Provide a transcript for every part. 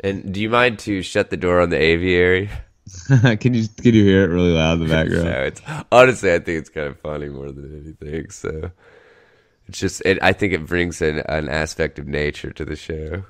And do you mind to shut the door on the aviary? Can you hear it really loud in the background? No, it's honestly, I think it's kind of funny more than anything. So it's just, I think it brings an aspect of nature to the show.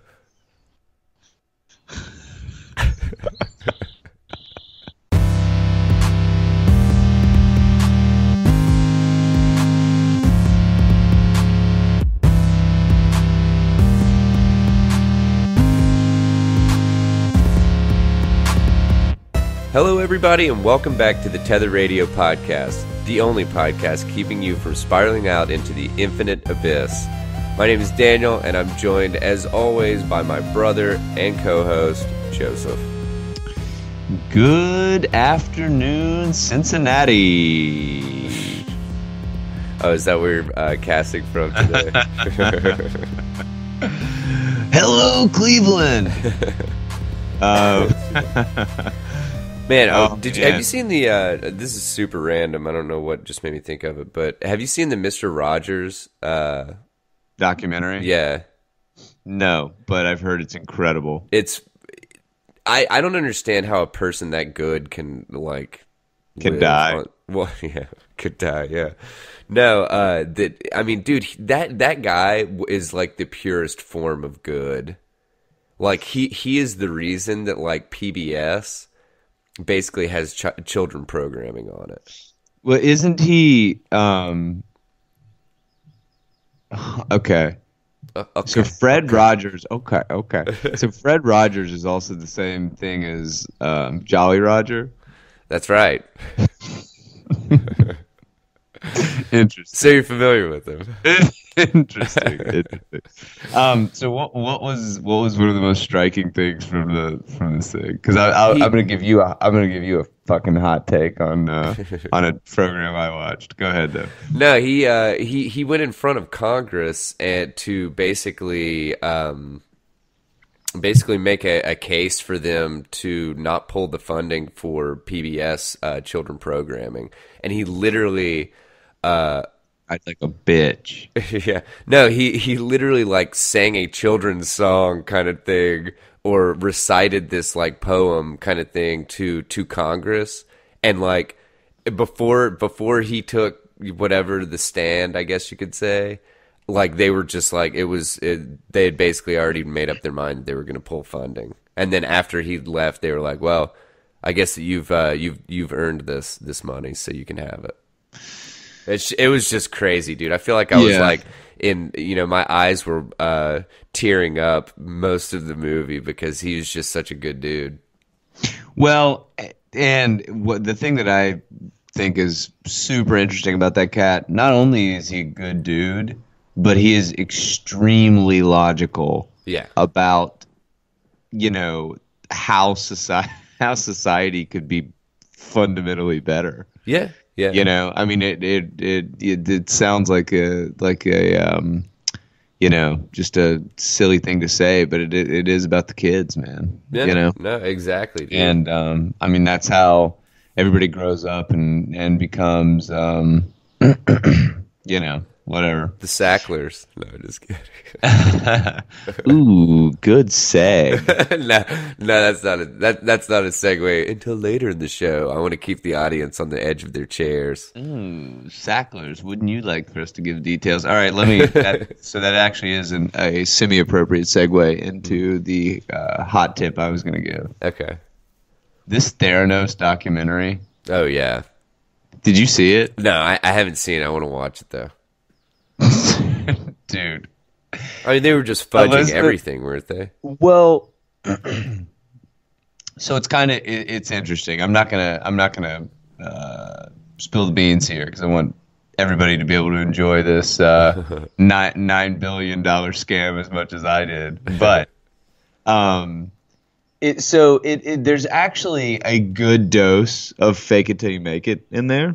Hello, everybody, and welcome back to the Tether Radio Podcast, the only podcast keeping you from spiraling out into the infinite abyss. My name is Daniel, and I'm joined, as always, by my brother and co-host, Joseph. Good afternoon, Cincinnati. Oh, is that where you're casting from today? Hello, Cleveland. Man, have you seen the, this is super random, I don't know what just made me think of it, but have you seen the Mr. Rogers, documentary? Yeah. No, but I've heard it's incredible. I don't understand how a person that good can, die. Well, yeah, could die, yeah. No, dude, that guy is, like, the purest form of good. Like, he is the reason that, like, PBS basically has children programming on it. Well, isn't he okay. So Fred Rogers, okay. So Fred Rogers is also the same thing as Jolly Roger. That's right. Interesting. So you're familiar with him. Interesting. So what was one of the most striking things from this thing? Because I'm gonna give you a fucking hot take on a program I watched. Go ahead though. No, he went in front of Congress and to basically make a case for them to not pull the funding for PBS children programming, and he literally. I'd like a bitch. Yeah. No, he literally like sang a children's song kind of thing or recited this like poem kind of thing to Congress, and like before he took whatever the stand, I guess you could say, like they were just like they had basically already made up their mind that they were going to pull funding. And then after he left, they were like, "Well, I guess that you've earned this money, so you can have it." It was just crazy, dude. I feel like I was like my eyes were tearing up most of the movie because he was just such a good dude. Well, and the thing that I think is super interesting about that cat, not only is he a good dude, but he is extremely logical. Yeah. About how society could be fundamentally better. Yeah. Yeah. I mean, it sounds like a just a silly thing to say, but it is about the kids, man. Yeah. No, exactly. Dude. And I mean, that's how everybody grows up and becomes, whatever. The Sacklers. No, just kidding. Ooh, good seg. No, that's not a segue. Until later in the show, I want to keep the audience on the edge of their chairs. Ooh, Sacklers. Wouldn't you like for us to give details? All right, so that actually is a semi-appropriate segue into the hot tip I was going to give. Okay. This Theranos documentary. Oh, yeah. Did you see it? No, I haven't seen it. I want to watch it, though. Dude. I mean, they were just fudging everything, weren't they? Well, so it's interesting. I'm not gonna spill the beans here because I want everybody to be able to enjoy this $9 billion scam as much as I did. But there's actually a good dose of fake it till you make it in there,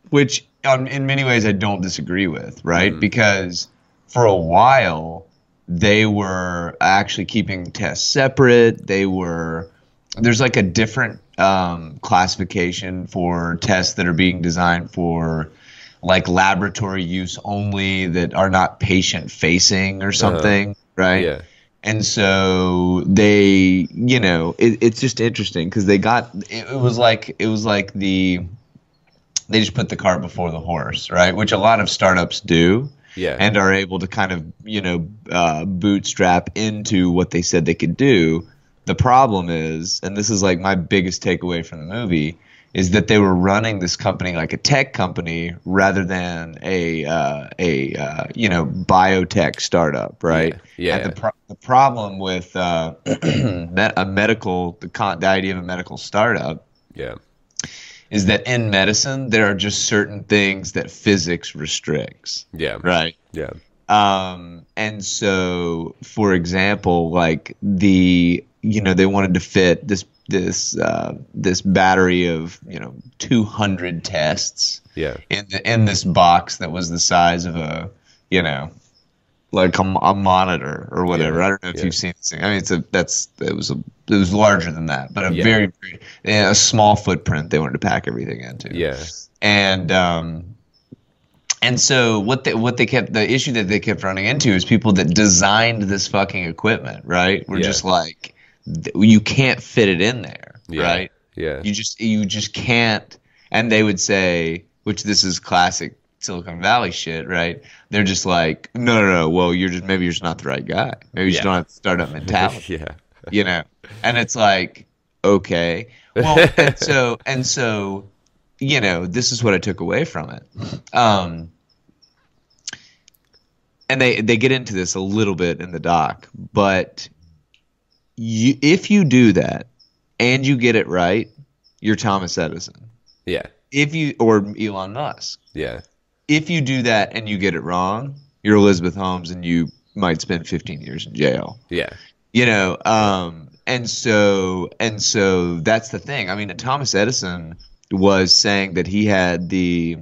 which in many ways I don't disagree with, right? Mm. Because for a while they were actually keeping tests separate. There's like a different classification for tests that are being designed for like laboratory use only that are not patient facing or something, right? Yeah. And so they, it's just interesting because it was like they just put the cart before the horse, right? Which a lot of startups do, Yeah. and are able to kind of, bootstrap into what they said they could do. The problem is, and this is like my biggest takeaway from the movie, is that they were running this company like a tech company rather than a biotech startup, right? Yeah. And Yeah. the problem with the idea of a medical startup Yeah. is that in medicine there are just certain things that physics restricts, Yeah. right? Yeah. And so, for example, like they wanted to fit this battery of 200 tests Yeah. in this box that was the size of like a monitor or whatever. Yeah. I don't know if Yeah. you've seen this thing. I mean, it was larger than that, but Yeah. a small footprint they wanted to pack everything into. Yeah. And so the issue that they kept running into is people that designed this fucking equipment, right? Were Yeah. just like, you can't fit it in there, Yeah. right? Yeah. You just can't. And they would say, which this is classic Silicon Valley shit, right? They're just like, no. Well, maybe you're just not the right guy. Maybe you just Yeah. don't have the startup mentality, Yeah. And it's like, okay, well, and so, this is what I took away from it. And they get into this a little bit in the doc, but if you do that and you get it right, you're Thomas Edison. Yeah. Or Elon Musk. Yeah. If you do that and you get it wrong, you're Elizabeth Holmes and you might spend 15 years in jail. Yeah. And so that's the thing. I mean, Thomas Edison was saying that he had the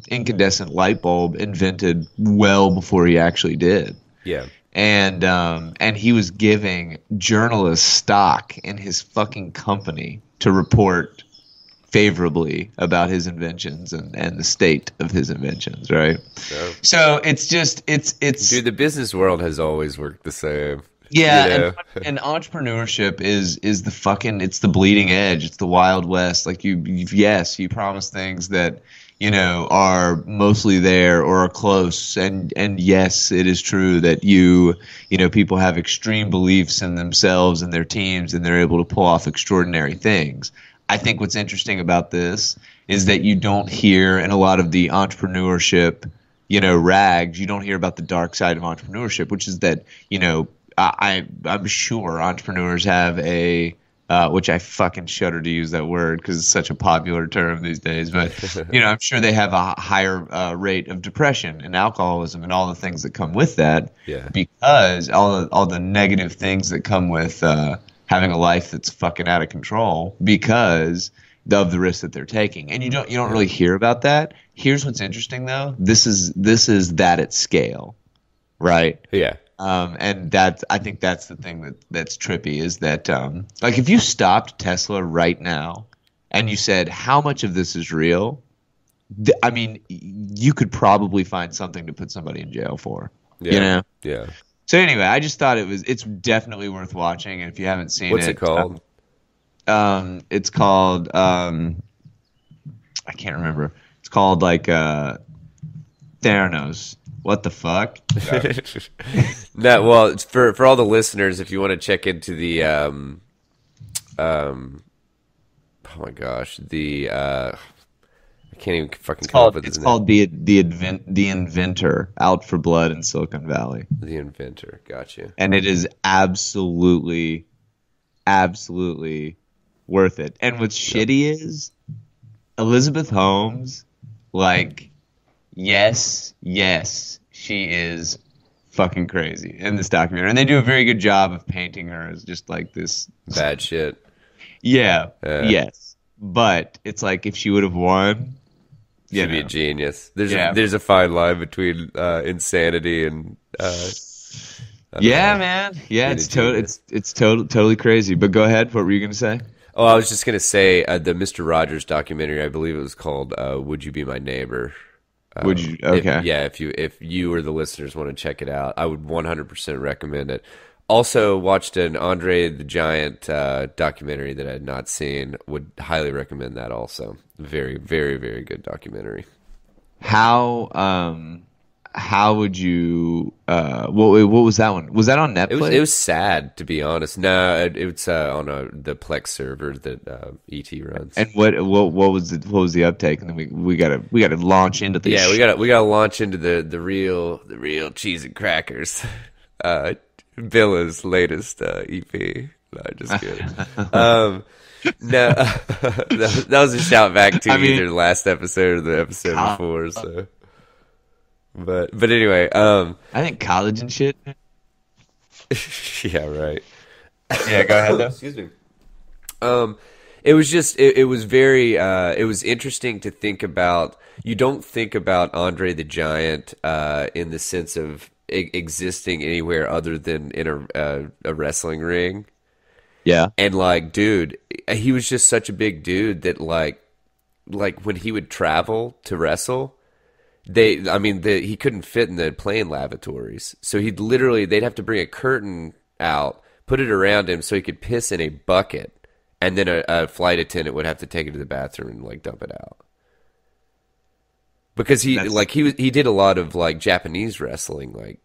incandescent light bulb invented well before he actually did. Yeah. And he was giving journalists stock in his fucking company to report favorably about his inventions and the state of his inventions, right? Yeah. So it's Dude, the business world has always worked the same. yeah, and entrepreneurship is the fucking, it's the bleeding edge, it's the Wild West. Like you promise things that are mostly there or are close, and yes, it is true that people have extreme beliefs in themselves and their teams, and they're able to pull off extraordinary things. I think what's interesting about this is that you don't hear in a lot of the entrepreneurship, rags, you don't hear about the dark side of entrepreneurship, which is that, I'm sure entrepreneurs have which I fucking shudder to use that word because it's such a popular term these days, but, I'm sure they have a higher rate of depression and alcoholism and all the things that come with that. Yeah. Because all the negative things that come with having a life that's fucking out of control because of the risks that they're taking. And you don't really hear about that. Here's what's interesting though. This is that at scale, right? Yeah. And I think that's the thing that's trippy is that like if you stopped Tesla right now and you said how much of this is real, I mean you could probably find something to put somebody in jail for. Yeah. Yeah. So anyway, I just thought it's definitely worth watching, and if you haven't seen What's it called? It's called I can't remember. It's called like Theranos. What the fuck? No, well, it's for all the listeners, if you want to check into the oh my gosh, I can't even fucking come up with It's his called the Inventor, Out for Blood in Silicon Valley. The Inventor, gotcha. And it is absolutely worth it. And what's shitty is Elizabeth Holmes, like, yes, she is fucking crazy in this documentary. And they do a very good job of painting her as just like this Bad shit. Yeah, yes. But it's like if she would have won, She'd be a genius. Yeah. There's a fine line between insanity and man. Yeah, it's totally crazy. But go ahead. What were you gonna say? Oh, I was just gonna say the Mr. Rogers documentary. I believe it was called "Would You Be My Neighbor." Would you? Okay. If you or the listeners want to check it out, I would 100% recommend it. Also watched an Andre the Giant documentary that I had not seen. Would highly recommend that also. Very, very, very good documentary. How would you what was that one? Was that on It Netflix? was sad, to be honest. No, it's on the Plex server that ET runs. And what was the uptake? And then we gotta launch into this. Yeah, we gotta launch into the real cheese and crackers. Villa's latest EP. No, just kidding. No, that was a shout back to either the last episode or the episode before. So, but anyway, I think college and shit. yeah, right. Yeah, go ahead though. Excuse me. It was just it was very it was interesting to think about. You don't think about Andre the Giant in the sense of existing anywhere other than in a wrestling ring. Yeah. And like, dude, he was just such a big dude that like when he would travel to wrestle, he couldn't fit in the plane lavatories. So they'd have to bring a curtain out, put it around him so he could piss in a bucket, and then a flight attendant would have to take it to the bathroom and like dump it out. Because he did a lot of like Japanese wrestling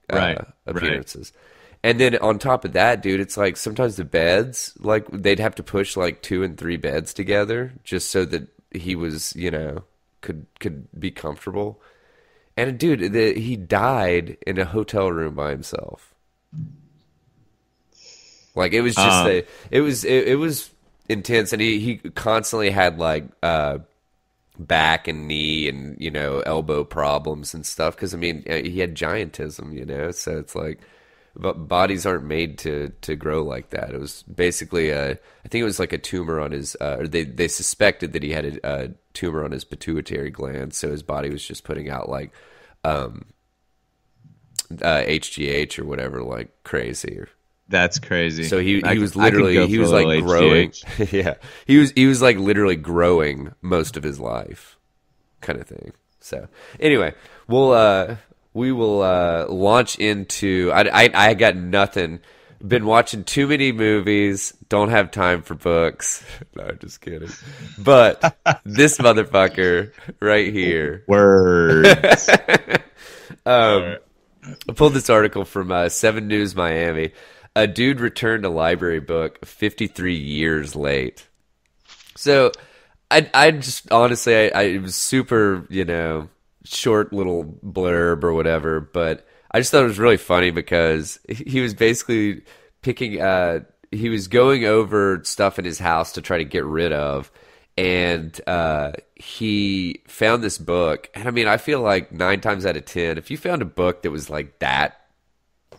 appearances. Right. And then on top of that, dude, it's like sometimes the beds, like they'd have to push like 2 and 3 beds together just so that he was, could be comfortable. And dude, he died in a hotel room by himself. Like it was just it was intense, and he constantly had like back and knee and elbow problems and stuff because he had giantism, so it's like. But bodies aren't made to grow like that. It was basically I think it was like a tumor on his, or they suspected that he had a tumor on his pituitary gland, so his body was just putting out like HGH or whatever, like crazy. That's crazy. So he was like growing. Yeah, he was like literally growing most of his life, kind of thing. So anyway, we will launch into. I got nothing. Been watching too many movies. Don't have time for books. No, just kidding. But this motherfucker right here. Words. I pulled this article from 7 News Miami. A dude returned a library book 53 years late. So I just honestly it was super short little blurb or whatever, but I just thought it was really funny because he was basically picking he was going over stuff in his house to try to get rid of, and he found this book. And I feel like 9 times out of 10, if you found a book that was like that,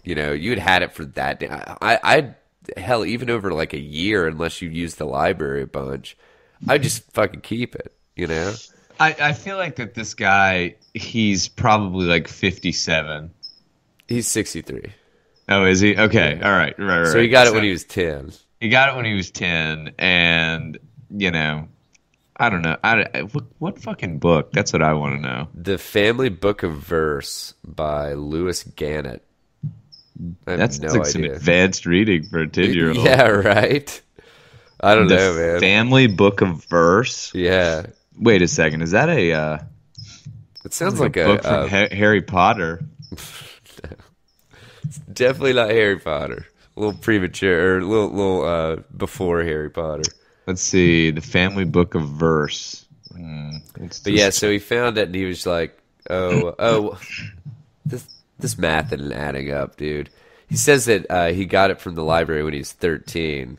you'd had it for that day. I'd hell, even over like a year, unless you used the library a bunch, I'd just fucking keep it, I feel like that this guy, he's probably like 57. He's 63. Oh, is he? Okay, all right, right. So he got it when he was 10. He got it when he was 10, and I don't know. What fucking book? That's what I want to know. The Family Book of Verse by Lewis Gannett. That's no like some advanced reading for a 10-year-old. Yeah, right. I don't know, man. Family Book of Verse. Yeah. Wait a second. Is that a? It sounds like a book from Harry Potter. It's definitely not Harry Potter. A little premature, or a little before Harry Potter. Let's see. The Family Book of Verse. But yeah, so he found it, and he was like, "Oh, this math isn't adding up, dude." He says that he got it from the library when he was 13,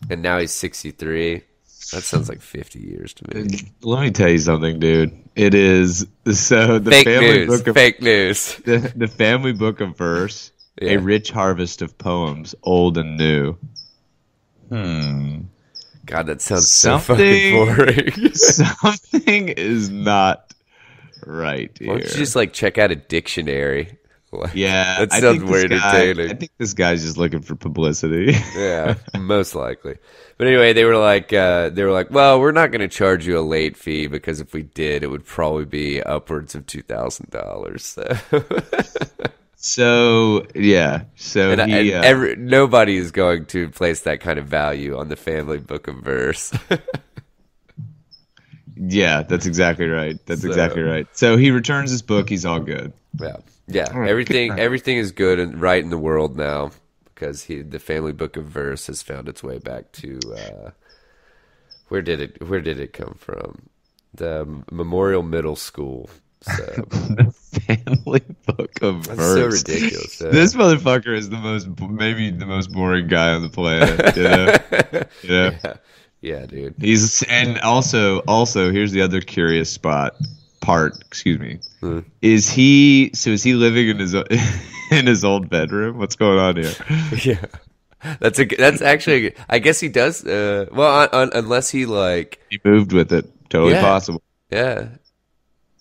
and now he's 63. That sounds like 50 years to me. Let me tell you something, dude. It is the fake news. The Family Book of Verse, a rich harvest of poems, old and new. God, that sounds so fucking boring. Something is not right here. Why don't you just like check out a dictionary? Yeah, that sounds weird entertaining. I think this guy's just looking for publicity. Yeah, most likely. But anyway, they were like, well, we're not going to charge you a late fee because if we did, it would probably be upwards of $2,000. So. So yeah, so And he nobody is going to place that kind of value on the family book of verse. yeah, that's exactly right. That's So exactly right. So he returns his book. He's all good. yeah, yeah. All right. Everything is good and right in the world now because the family book of verse has found its way back to where did it come from? The Memorial Middle School. So The family book of that's so verse. ridiculous. This motherfucker is maybe the most boring guy on the planet. You know, you know. Yeah, yeah, dude. He's and also here's the other curious part. Excuse me. Hmm. Is he living in his in his old bedroom? What's going on here? Yeah. That's actually I guess he does well unless he like He moved with it. Totally yeah possible. yeah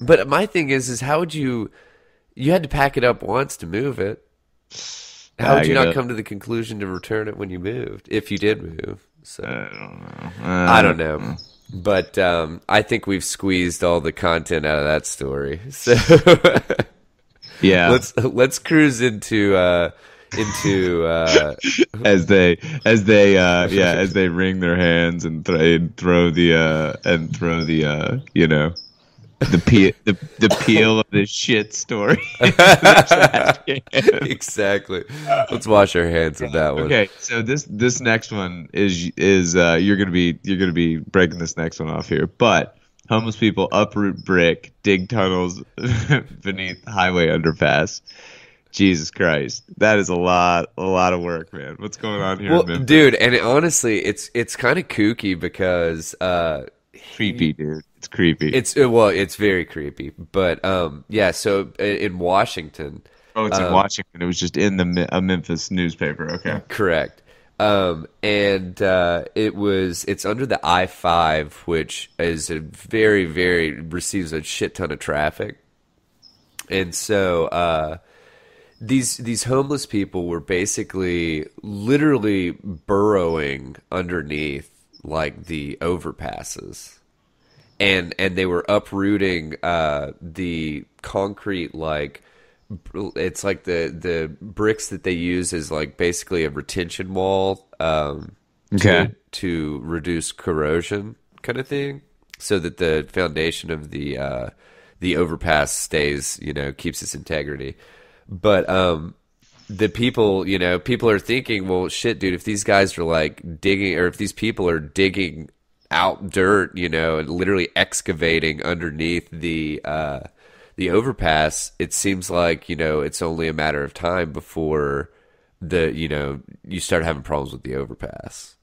but my thing is how would you had to pack it up once to move it, how would Bag you it not up. come to the conclusion to return it when you moved if you did move? So I don't know. I don't know, but I think we've squeezed all the content out of that story, so Yeah. let's cruise into As they wring their hands and throw the you know the peel of the shit story into the trash can. exactly. Let's wash our hands of that one. Okay, so this next one is you're gonna be breaking this next one off here, but homeless people uproot brick, dig tunnels beneath highway underpass. Jesus Christ, that is a lot of work, man. What's going on here Well, in Memphis? dude, and honestly, it's kind of kooky because Creepy, dude. It's creepy. it's very creepy. But yeah, so in Washington, Oh, it's in Washington. It was just in a Memphis newspaper. Okay. correct. And it's under the I-5, which is a very receives a shit ton of traffic, and so these homeless people were basically literally burrowing underneath like the overpasses, and they were uprooting the concrete, like it's like the bricks that they use as like basically a retention wall Okay. to reduce corrosion kind of thing, so that the foundation of the overpass stays, keeps its integrity. But the people, people are thinking, well, shit, dude, if these guys are like digging, or if these people are digging out dirt, and literally excavating underneath the overpass, it seems like, it's only a matter of time before you start having problems with the overpass.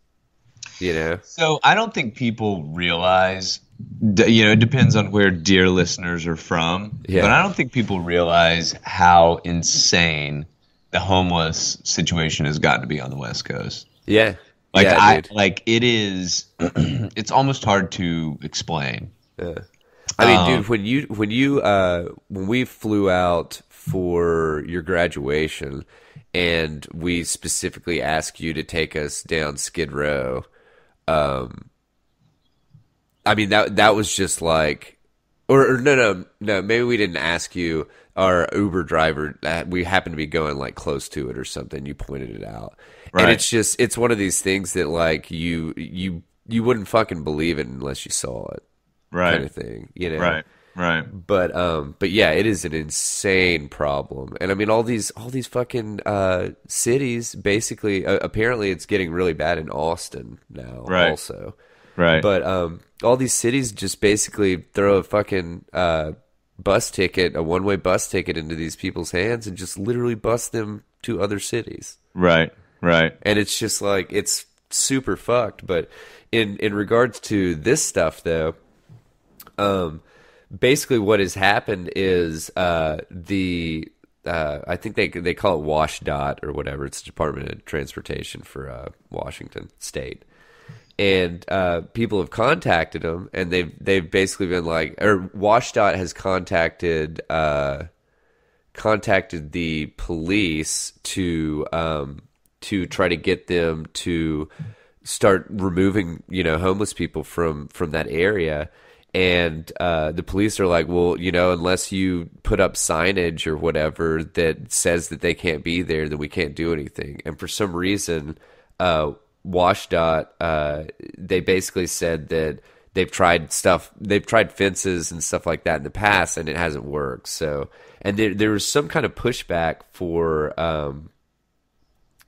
So I don't think people realize, it depends on where dear listeners are from, Yeah. but I don't think people realize how insane the homeless situation has gotten to be on the West Coast. Yeah. Like Yeah, dude. it is, it's almost hard to explain. I mean, dude, when we flew out for your graduation and we specifically asked you to take us down Skid Row, I mean, that was just like, or no, maybe we didn't ask you. Our Uber driver, we happened to be going like close to it or something. You pointed it out, and Right. it's one of these things that like you wouldn't fucking believe it unless you saw it, kind Right. of thing, Right. But yeah, it is an insane problem, and I mean all these fucking cities. Basically, apparently, it's getting really bad in Austin now, Right. also. Right. But all these cities just basically throw a fucking bus ticket, a one-way bus ticket, into these people's hands and just literally bus them to other cities. Right. Right. And it's just like it's super fucked. But in regards to this stuff, though, basically what has happened is I think they call it WashDOT or whatever. It's the Department of Transportation for Washington State. And people have contacted them, and they've basically been like, or WashDOT has contacted the police to try to get them to start removing homeless people from that area. And the police are like, well, unless you put up signage or whatever that says that they can't be there, then we can't do anything. And for some reason, WashDOT, they basically said that they've tried fences and stuff like that in the past, and it hasn't worked. So, and there was some kind of pushback for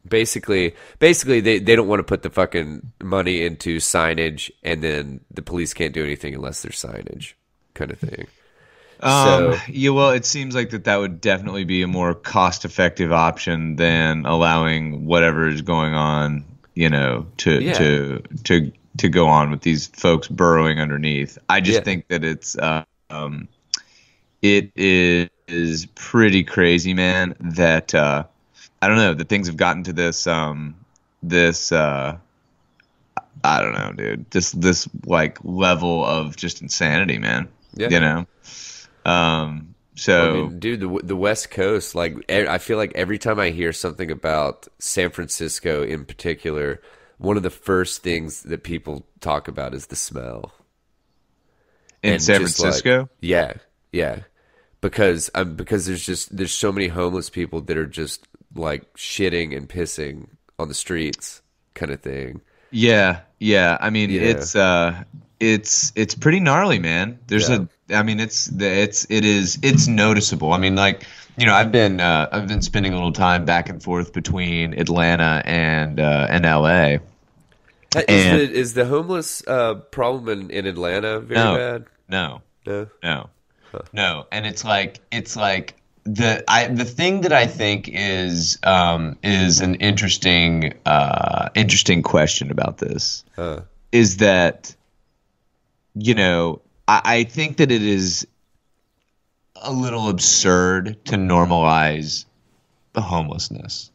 basically they don't want to put the fucking money into signage, and then the police can't do anything unless there's signage, kind of thing. Yeah, well, it seems like that would definitely be a more cost-effective option than allowing whatever is going on, to go on with these folks burrowing underneath. I just think that it is pretty crazy, man, that I don't know, that things have gotten to this I don't know, dude, this like level of just insanity, man. Yeah. So I mean, dude, the West Coast, like, I feel like every time I hear something about San Francisco in particular, one of the first things that people talk about is the smell. In San Francisco? Yeah. Because there's so many homeless people that are just like shitting and pissing on the streets, kind of thing. Yeah. I mean, it's pretty gnarly, man. It's noticeable. I mean, like, I've been spending a little time back and forth between Atlanta and LA. Is the homeless problem in Atlanta very bad? No. Huh. No. And it's like the thing that I think is an interesting question about this is that, I think that it is a little absurd to normalize the homelessness.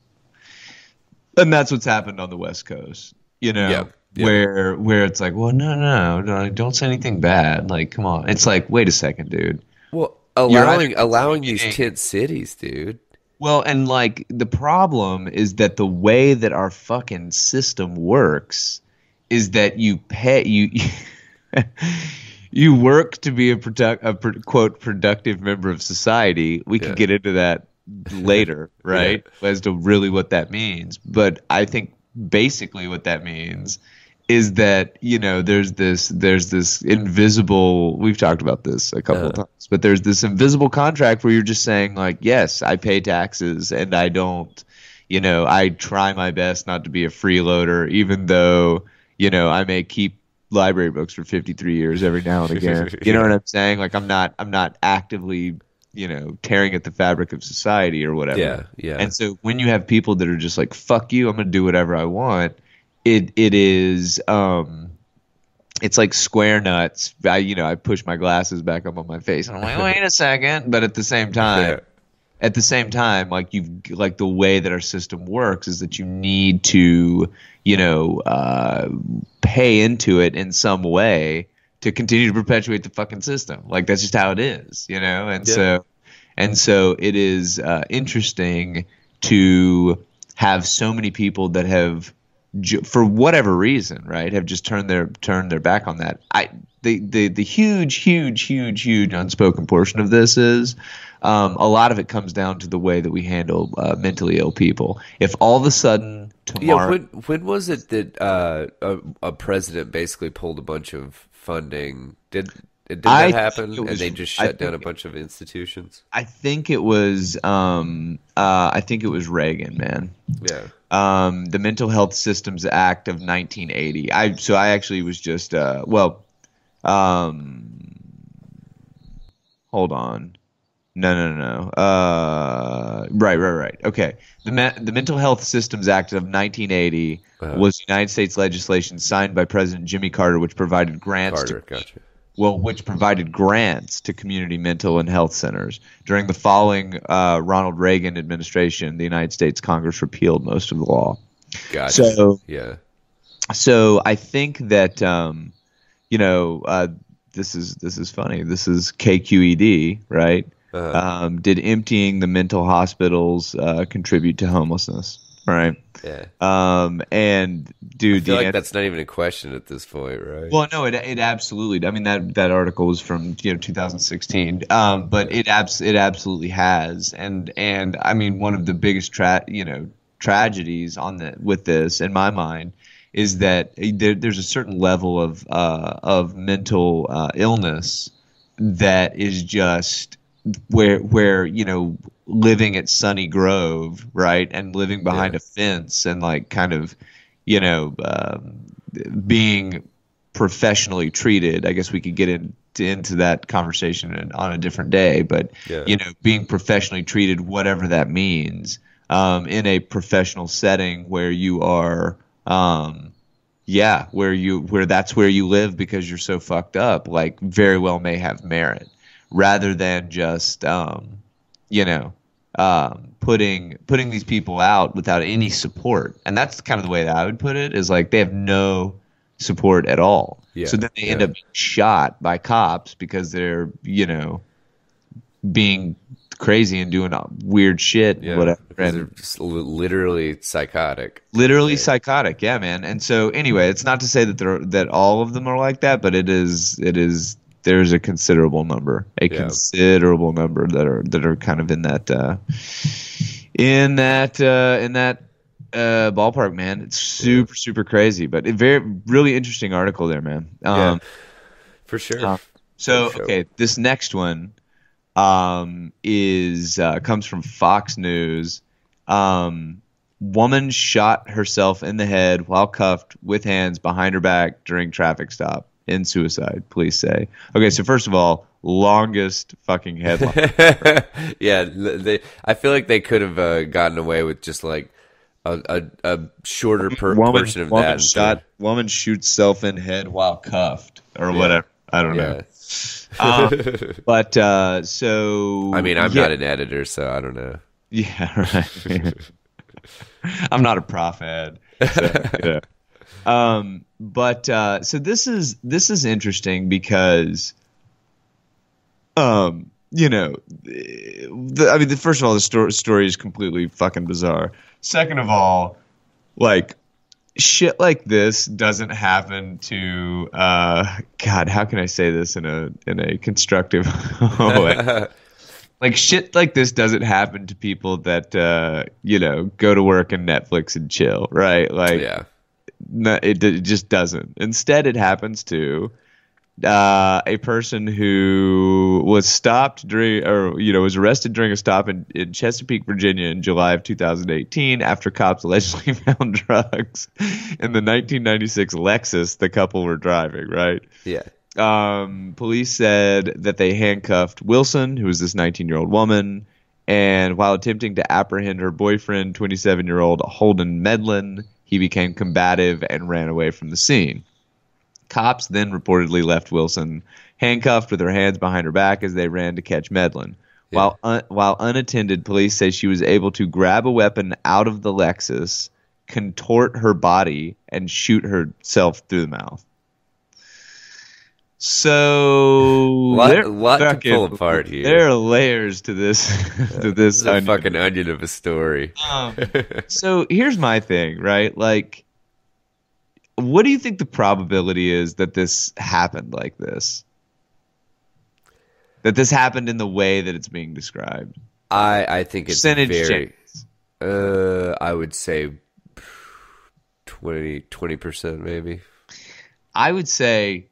And that's what's happened on the West Coast, where it's like, well, no, don't say anything bad. Like, come on. It's like, wait a second, dude. Well, allowing these tent cities, dude. Well, and like the problem is that the way that our fucking system works is that you you work to be a quote productive member of society. We can get into that later, right? As to really what that means. But I think basically what that means is that, there's this invisible, we've talked about this a couple of times, but there's this invisible contract where you're just saying, like, yes, I pay taxes and I don't, I try my best not to be a freeloader, even though, I may keep library books for 53 years every now and again. You know what I'm saying? Like, I'm not actively, tearing at the fabric of society or whatever. Yeah. And so when you have people that are just like, fuck you, I'm going to do whatever I want, it is it's like square nuts. I push my glasses back up on my face and I'm like, wait a second. But at the same time, like the way that our system works is that you need to, pay into it in some way to continue to perpetuate the fucking system. Like, that's just how it is, and so it is interesting to have so many people that have, for whatever reason, right, have just turned their back on that. The huge unspoken portion of this is a lot of it comes down to the way that we handle mentally ill people. If all of a sudden tomorrow, when was it that a president basically pulled a bunch of funding? Did that happen? And they just shut down a bunch of institutions? I think it was Reagan, man. Yeah. The Mental Health Systems Act of 1980. I actually was just hold on. No. Right. Okay. The Mental Health Systems Act of 1980 was United States legislation signed by President Jimmy Carter, which provided grants which provided grants to community mental and health centers. During the following Ronald Reagan administration, the United States Congress repealed most of the law. Gotcha. So I think that this is funny. This is KQED, right? Did emptying the mental hospitals contribute to homelessness? Right. Yeah. And I dude, feel like that's not even a question at this point, right? well, no, it absolutely. I mean, that article was from 2016, but it absolutely has, and I mean, one of the biggest tragedies on the with this in my mind is that there's a certain level of mental illness that is just where living at Sunny Grove, right, and living behind Yeah. a fence and like kind of you know being professionally treated. I guess we could get into that conversation on a different day, but Yeah. being professionally treated, whatever that means, in a professional setting where you are, where that's where you live because you're so fucked up, like very well may have merit, rather than just, you know, putting these people out without any support. And that's kind of the way that I would put it, is like they have no support at all. Yeah. So then they end Yeah. up being shot by cops because they're, being crazy and doing weird shit and Yeah. whatever. Because they're And just literally psychotic. literally Insane. psychotic, yeah, man. And so anyway, it's not to say that all of them are like that, but there's a considerable number, Yeah. that are kind of in that ballpark, man. It's super crazy, but a very really interesting article there, man. Yeah. For sure. So For sure. okay, this next one is comes from Fox News. Woman shot herself in the head while cuffed with hands behind her back during traffic stop in suicide, police say. Okay, so first of all, longest fucking headline. Yeah, I feel like they could have gotten away with just like a shorter portion of that. Woman shoots self in head while cuffed or whatever. I don't know. But so I mean, I'm not an editor, so I don't know. Yeah, right. I'm not a prof ed. So, but so this is interesting because, first of all, the story is completely fucking bizarre. Second of all, like shit like this doesn't happen to God. How can I say this in a constructive way? Like shit like this doesn't happen to people that go to work and Netflix and chill, right? Like, Yeah. no, it just doesn't. Instead, it happens to a person who was stopped was arrested during a stop in Chesapeake, Virginia, in July of 2018 after cops allegedly found drugs in the 1996 Lexus the couple were driving. Right? Yeah. Police said that they handcuffed Wilson, who was this 19-year-old woman, and while attempting to apprehend her boyfriend, 27-year-old Holden Medlin, he became combative and ran away from the scene. Cops then reportedly left Wilson handcuffed with her hands behind her back as they ran to catch Medlin. Yeah. While unattended, police say she was able to grab a weapon out of the Lexus, contort her body, and shoot herself through the mouth. So lot to pull apart here. There are layers to this This is a fucking onion of a story. So here's my thing, right? Like, what do you think the probability is that this happened like this? That this happened in the way that it's being described? I think it's Percentage very. chance. I would say 20% maybe. I would say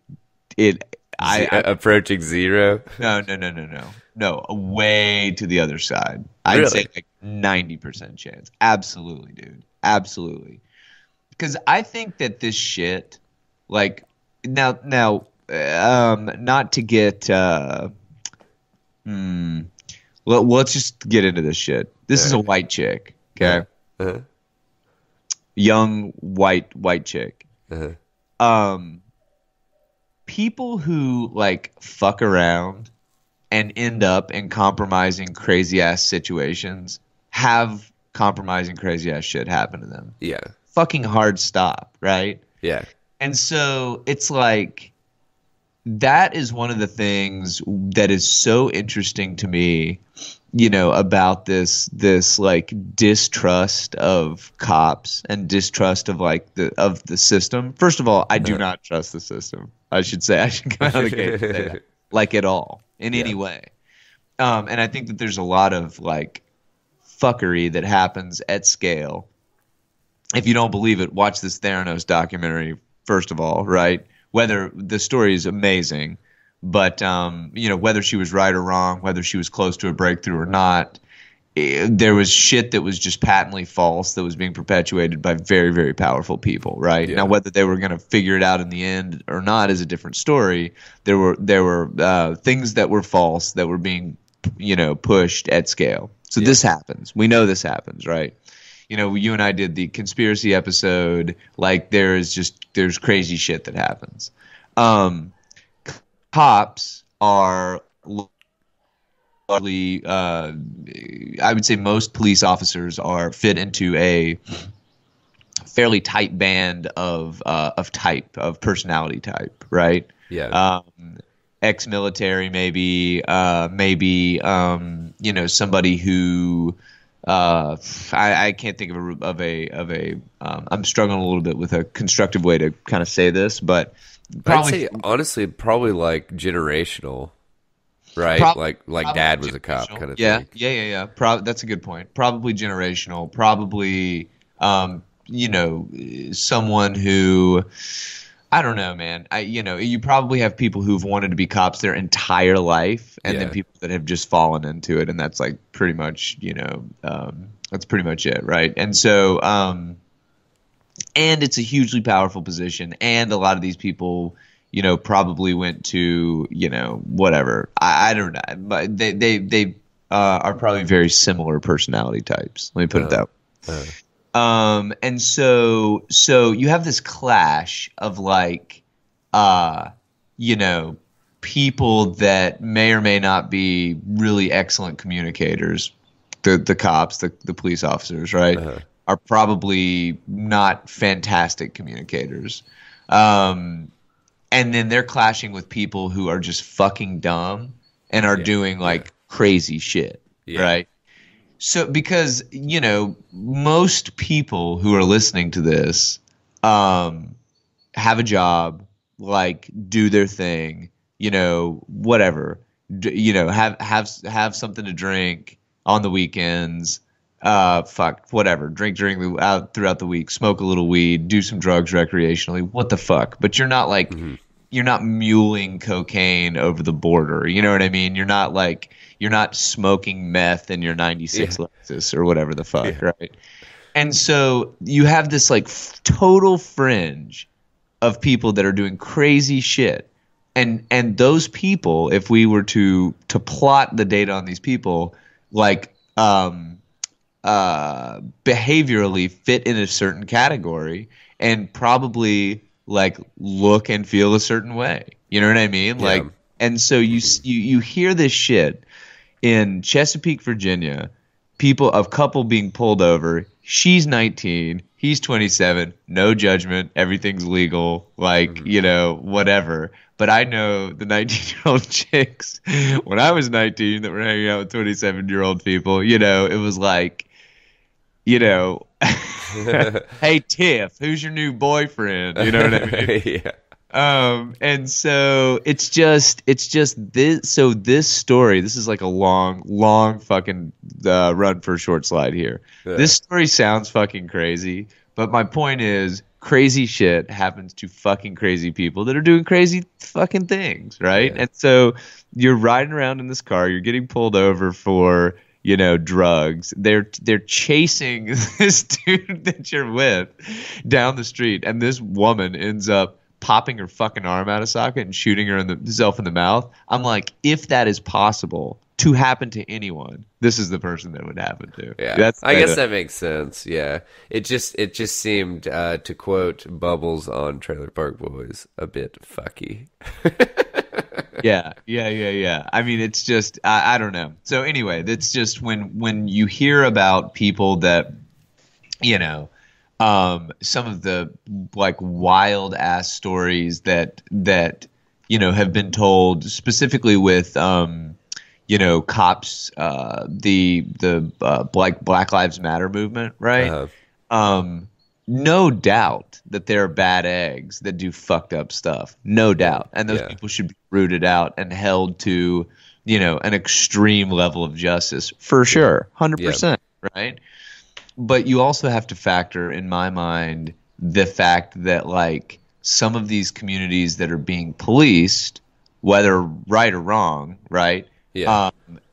Approaching zero. No, way to the other side. I'd say like 90% chance. Absolutely, dude. Absolutely. Because I think that this shit, like, now, not to get, let's just get into this shit. This is a white chick, okay? Uh-huh. Young white chick. Uh-huh. People who like fuck around and end up in compromising crazy ass situations have compromising crazy ass shit happen to them. Yeah. Fucking hard stop, right? Yeah. And so it's like that is one of the things that is so interesting to me about this like distrust of cops and distrust of like the system. First of all, I do not trust the system. I should come out of the gate and say that, like at all, in Yeah. any way. And I think that there's a lot of like fuckery that happens at scale. If you don't believe it, watch this Theranos documentary, first of all, right? Whether the story is amazing, but whether she was right or wrong, whether she was close to a breakthrough or not, there was shit that was just patently false that was being perpetuated by very, very powerful people, right? Yeah. Now, whether they were going to figure it out in the end or not is a different story. There were things that were false that were being, pushed at scale. So this happens. We know this happens, right? You and I did the conspiracy episode. Like there's crazy shit that happens. Cops are largely, I would say most police officers are fit into a fairly tight band of personality type, right? Yeah. Ex-military, maybe somebody who I can't think of a I'm struggling a little bit with a constructive way to kind of say this, but I'd say honestly, probably like generational, right? Like dad was a cop kind of thing. Yeah. That's a good point. Probably generational. Probably, someone who, I don't know, man. You probably have people who've wanted to be cops their entire life, and then people that have just fallen into it, and that's like pretty much, that's pretty much it, right? And so, and it's a hugely powerful position, and a lot of these people, probably went to, whatever. I don't know, but they are probably very similar personality types. Let me put it that way. And so you have this clash of like, people that may or may not be really excellent communicators. The cops, the police officers, right, are probably not fantastic communicators. And then they're clashing with people who are just fucking dumb and are doing like crazy shit, right? So, because, most people who are listening to this have a job, like do their thing, whatever, have something to drink on the weekends, whatever, drink throughout the week, smoke a little weed, do some drugs recreationally, what the fuck? But you're not like, you're not muling cocaine over the border. You know what I mean? You're not smoking meth in your 96 Lexus or whatever the fuck, right? And so you have this like total fringe of people that are doing crazy shit. And those people, if we were to plot the data on these people, like behaviorally fit in a certain category and probably like look and feel a certain way. You know what I mean? Yeah. Like, and so you hear this shit in Chesapeake, Virginia, a couple being pulled over. She's 19, he's 27, no judgment, everything's legal, like, whatever. But I know the 19-year-old chicks when I was 19 that were hanging out with 27-year-old people, it was like, hey, Tiff, who's your new boyfriend? You know what I mean? Yeah. And so it's just this. So this story, this is like a long fucking run for a short slide here. Yeah. This story sounds fucking crazy, but my point is, crazy shit happens to fucking crazy people that are doing crazy fucking things, right? Yeah. And so you're riding around in this car, you're getting pulled over for, drugs. They're chasing this dude that you're with down the street, and this woman ends up popping her fucking arm out of socket and shooting herself in the mouth. I'm like, if that is possible to happen to anyone, this is the person that would happen to. Yeah, I guess that makes sense. Yeah, it just seemed, to quote Bubbles on Trailer Park Boys, a bit fucky. Yeah. I mean, it's just I don't know. So anyway, that's just when you hear about people that, some of the like wild ass stories that have been told, specifically with cops, the Black Lives Matter movement, right? Uh, No doubt that there are bad eggs that do fucked up stuff. No yeah, doubt. And those yeah, people should be rooted out and held to, an extreme level of justice for sure. yeah, 100%, right? But you also have to factor, in my mind, the fact that like some of these communities that are being policed, whether right or wrong, right? yeah,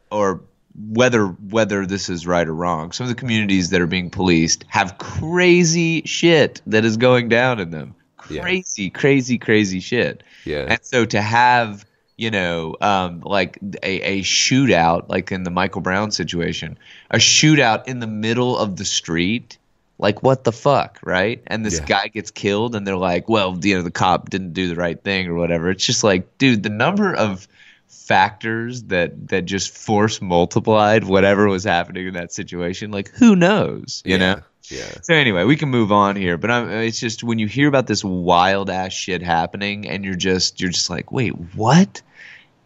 Or whether this is right or wrong, some of the communities that are being policed have crazy shit that is going down in them. yeah, Crazy, crazy, crazy shit. yeah, And so to have, like a shootout, like in the Michael Brown situation, a shootout in the middle of the street, like what the fuck, right? And this yeah, guy gets killed, and they're like, well, the cop didn't do the right thing or whatever. It's just like, dude, the number of factors that just force multiplied whatever was happening in that situation, like who knows, yeah, yeah, So anyway, we can move on here, but it's just when you hear about this wild ass shit happening, and you're just like, wait, what?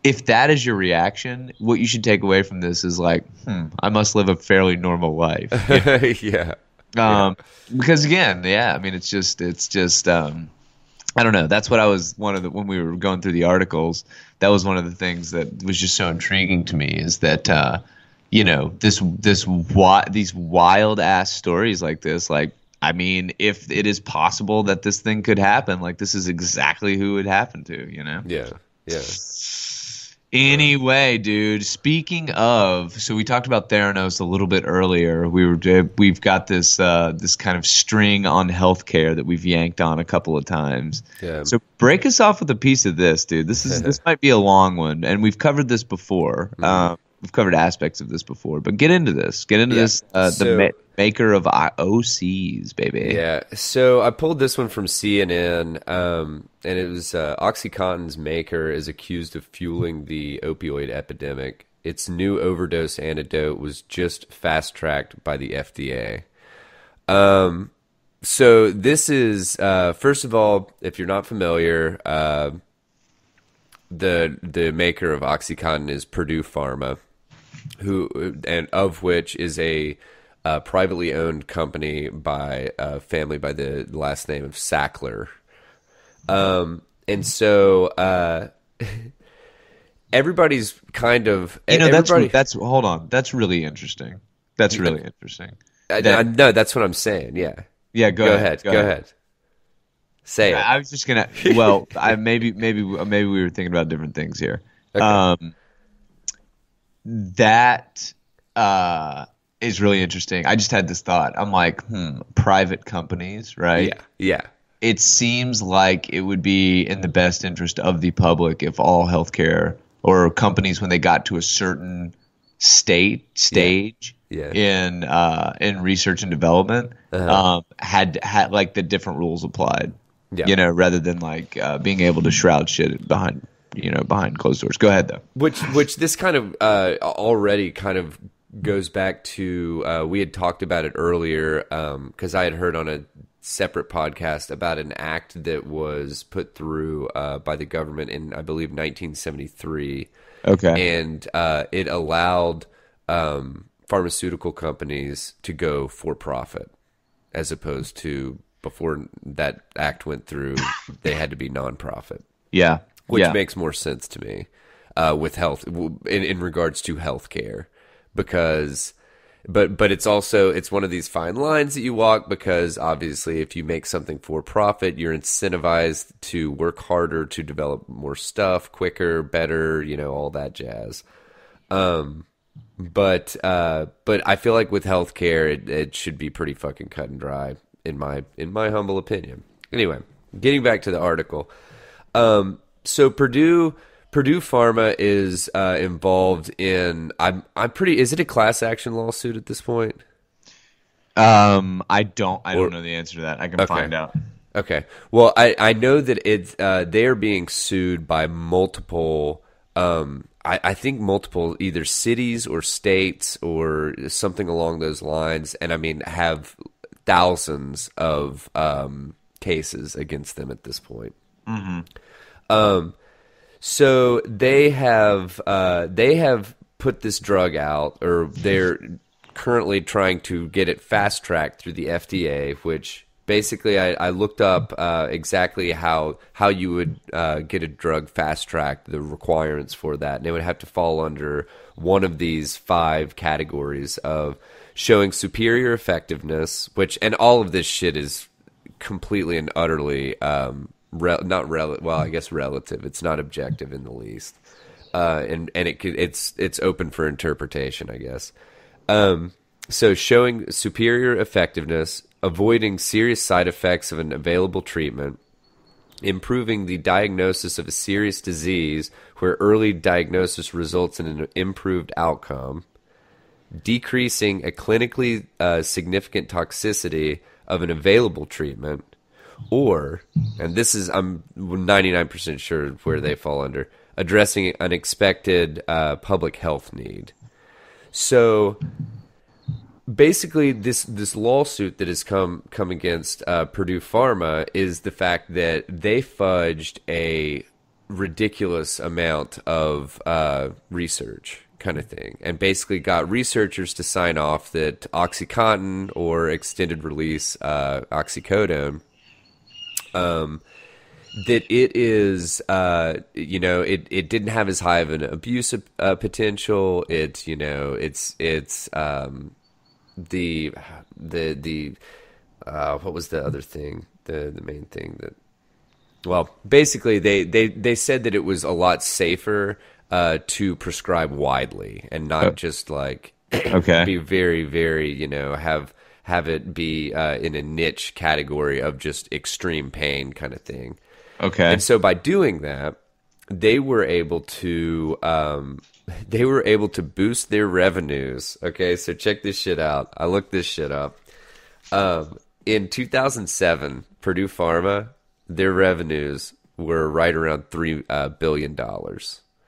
If that is your reaction, what you should take away from this is like, I must live a fairly normal life. yeah, yeah, Because again, yeah, I mean, it's just, I don't know. That's what I was when we were going through the articles, that was one of the things that was just so intriguing to me, is that, these wild ass stories like this, like, I mean, if it is possible that this thing could happen, like this is exactly who it happened to. yeah, yeah. Anyway, dude, speaking of, so we talked about Theranos a little bit earlier. We've got this kind of string on healthcare that we've yanked on a couple of times. Yeah. So break us off with a piece of this, dude. This might be a long one, and we've covered this before. We've covered aspects of this before, but get into this. Get into this. Maker of OCs, baby. Yeah, so I pulled this one from CNN, and it was OxyContin's maker is accused of fueling the opioid epidemic. Its new overdose antidote was just fast-tracked by the FDA. So this is, first of all, if you're not familiar, the maker of OxyContin is Purdue Pharma, of which is a privately owned company by a family by the last name of Sackler. And so everybody's kind of that's hold on. That's really interesting. That's really interesting. No, that's what I'm saying. Yeah. Yeah, go ahead. Go ahead. Say it. I was just gonna. Well, maybe we were thinking about different things here. Okay. That is really interesting. I just had this thought. I'm like, private companies, right? Yeah. Yeah. It seems like it would be in the best interest of the public if all healthcare or companies, when they got to a certain stage in research and development, had like the different rules applied. Yeah. Rather than like being able to shroud shit behind closed doors. Go ahead though. Which this kind of already kind of goes back to we had talked about it earlier because I had heard on a separate podcast about an act that was put through by the government in, I believe, 1973. Okay. And it allowed pharmaceutical companies to go for profit, as opposed to before that act went through, they had to be nonprofit. Yeah. Which makes more sense to me with health in regards to healthcare, because but it's also, it's one of these fine lines that you walk, because obviously if you make something for profit, you're incentivized to work harder to develop more stuff quicker, better, all that jazz. But I feel like with healthcare, it should be pretty fucking cut and dry in my humble opinion. Anyway, getting back to the article. So Purdue Pharma is involved in, is it a class action lawsuit at this point? I don't know the answer to that. I can find out. Okay. Well, I know that it's they are being sued by multiple I think multiple either cities or states or something along those lines, and I mean have thousands of cases against them at this point. Mm-hmm. So they have put this drug out, or they're currently trying to get it fast tracked through the FDA, which basically I looked up exactly how you would get a drug fast tracked, the requirements for that, and it would have to fall under one of these 5 categories of showing superior effectiveness, and all of this shit is completely and utterly I guess relative. It's not objective in the least, and it's open for interpretation, I guess. So showing superior effectiveness, avoiding serious side effects of an available treatment, improving the diagnosis of a serious disease where early diagnosis results in an improved outcome, decreasing a clinically significant toxicity of an available treatment, or, and this is, I'm 99% sure where they fall under, addressing an unexpected public health need. So basically, this lawsuit that has come against Purdue Pharma is the fact that they fudged a ridiculous amount of research, kind of thing, and basically got researchers to sign off that OxyContin, or extended release oxycodone, that it is, it didn't have as high of an abuse potential. It's, the what was the other thing? The main thing that, well, basically they said that it was a lot safer to prescribe widely and not just like be very, very, have it be in a niche category of just extreme pain kind of thing. Okay. And so by doing that, they were able to boost their revenues. Okay, so check this shit out. I looked this shit up. In 2007, Purdue Pharma, their revenues were right around $3 billion.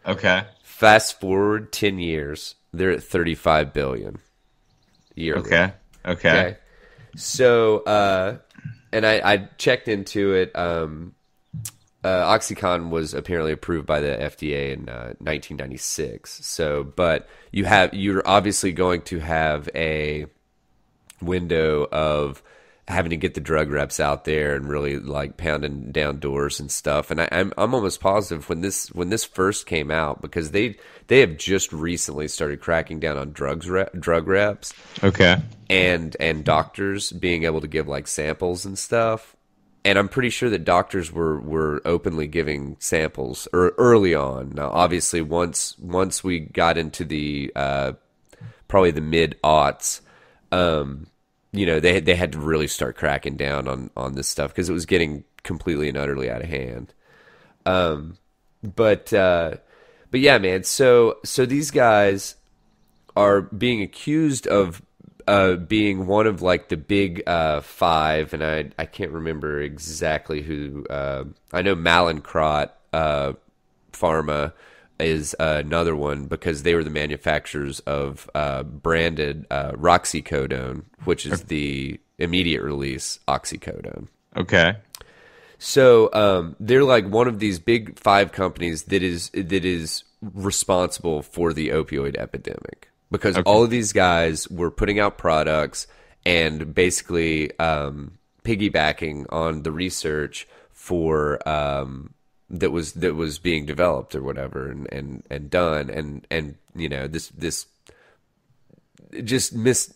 Okay. Fast forward 10 years, they're at $35 billion yearly. Okay. So, and I checked into it. OxyContin was apparently approved by the FDA in 1996. So, but you're obviously going to have a window of having to get the drug reps out there and really like pounding down doors and stuff. And I'm almost positive when this first came out, because they have just recently started cracking down on drug reps. Okay. And doctors being able to give like samples and stuff. And I'm pretty sure that doctors were openly giving samples early on. Now, obviously, once we got into the probably the mid-aughts, they had to really start cracking down on this stuff because it was getting completely and utterly out of hand. But yeah, man. So these guys are being accused of being one of like the big 5, and I can't remember exactly who. I know Mallinckrodt Pharma is another one, because they were the manufacturers of branded roxicodone, which is the immediate release oxycodone. Okay. So they're like one of these big 5 companies that is responsible for the opioid epidemic. Because all of these guys were putting out products and basically piggybacking on the research for that was being developed or whatever and done, and this just missed.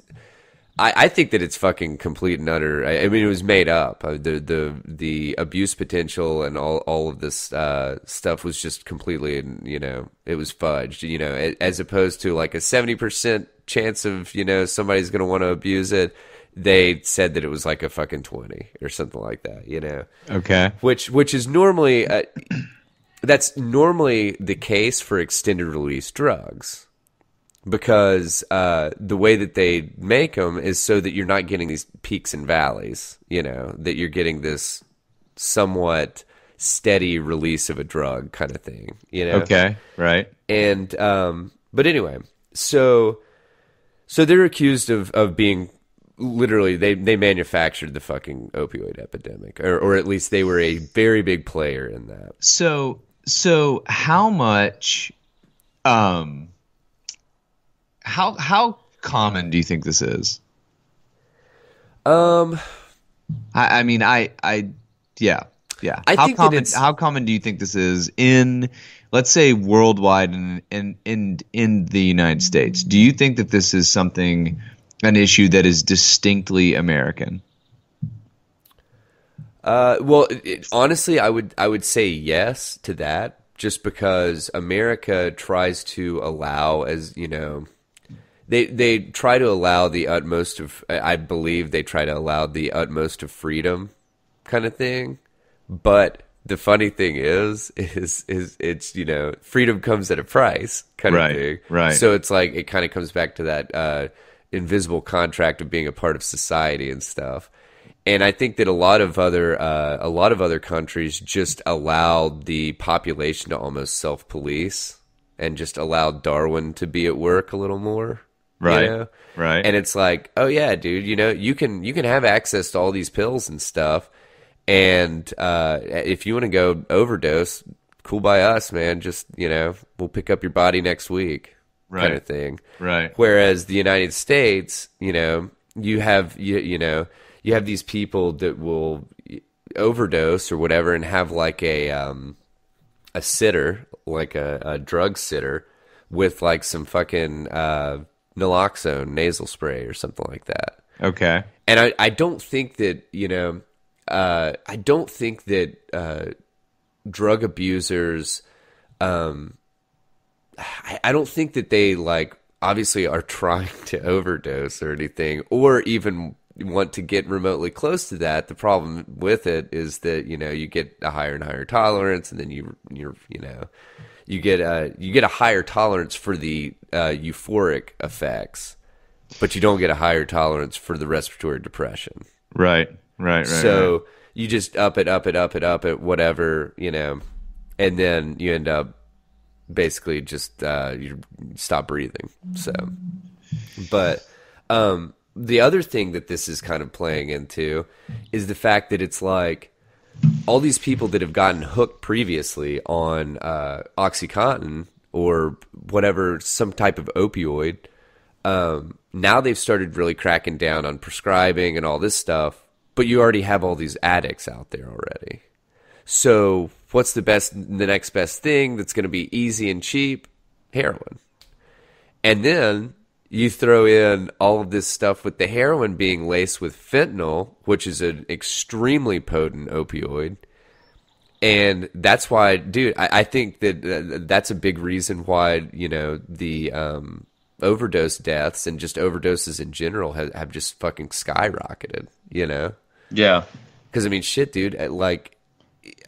I think that it's fucking complete and utter. I mean, it was made up. The abuse potential and all of this stuff was just completely, it was fudged. As opposed to like a 70% chance of somebody's going to want to abuse it. They said that it was like a fucking 20 or something like that. Okay. Which is normally that's normally the case for extended release drugs. Because the way that they make them is so that you're not getting these peaks and valleys, that you're getting this somewhat steady release of a drug kind of thing, Okay, right. And but anyway, so they're accused of being literally they manufactured the fucking opioid epidemic, or at least they were a very big player in that. So how much how common do you think this is? Um, I mean, yeah, yeah. I think that it's How common do you think this is in, let's say, worldwide and in the United States? Do you think that this is an issue that is distinctly American? well, honestly, I would say yes to that, just because America tries to allow, as you know, they try to allow the utmost of, I believe they try to allow the utmost of freedom, kind of thing. But the funny thing is it's, freedom comes at a price, kind of Right, thing. right. So it's like it kind of comes back to that invisible contract of being a part of society and stuff. And I think that a lot of other countries just allowed the population to almost self-police and just allowed Darwin to be at work a little more, you Right, know? right. And it's like, oh yeah, dude, you can have access to all these pills and stuff, and if you want to go overdose, cool by us, man. Just we'll pick up your body next week, kind Right, of thing. right. Whereas the United States, you have these people that will overdose or whatever and have like a sitter, like a drug sitter, with like some fucking naloxone nasal spray or something like that. Okay. And I don't think that I don't think that drug abusers, I don't think that they like obviously are trying to overdose or anything, or even want to get remotely close to that. The problem with it is that you get a higher and higher tolerance, and then you get a higher tolerance for the euphoric effects, but you don't get a higher tolerance for the respiratory depression. Right, right, right, So right. you just up it, up it, up it, up it, whatever, and then you end up basically just you stop breathing. So, but the other thing that this is kind of playing into is the fact that it's like all these people that have gotten hooked previously on OxyContin or whatever, some type of opioid. Now they've started really cracking down on prescribing and all this stuff, but you already have all these addicts out there already. So what's the next best thing that's going to be easy and cheap? Heroin. And then you throw in all of this stuff with the heroin being laced with fentanyl, which is an extremely potent opioid. And that's why, dude, I think that that's a big reason why, the overdose deaths and just overdoses in general have just fucking skyrocketed. Yeah. Because, I mean, shit, dude, like,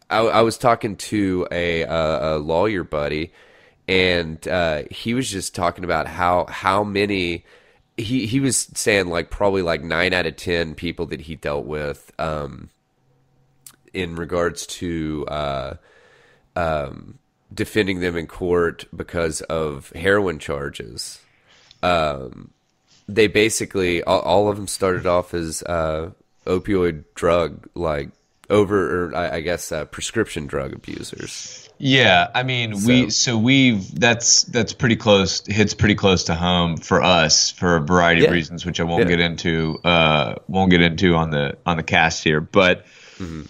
I was talking to a lawyer buddy, and he was just talking about how many he was saying, like, probably like 9 out of 10 people that he dealt with in regards to defending them in court because of heroin charges. They basically all of them started off as opioid drug, like I guess prescription drug abusers. Yeah, I mean, that's pretty close, hits pretty close to home for us for a variety of Yeah, reasons, which I won't yeah. get into on the cast here. But Hmm.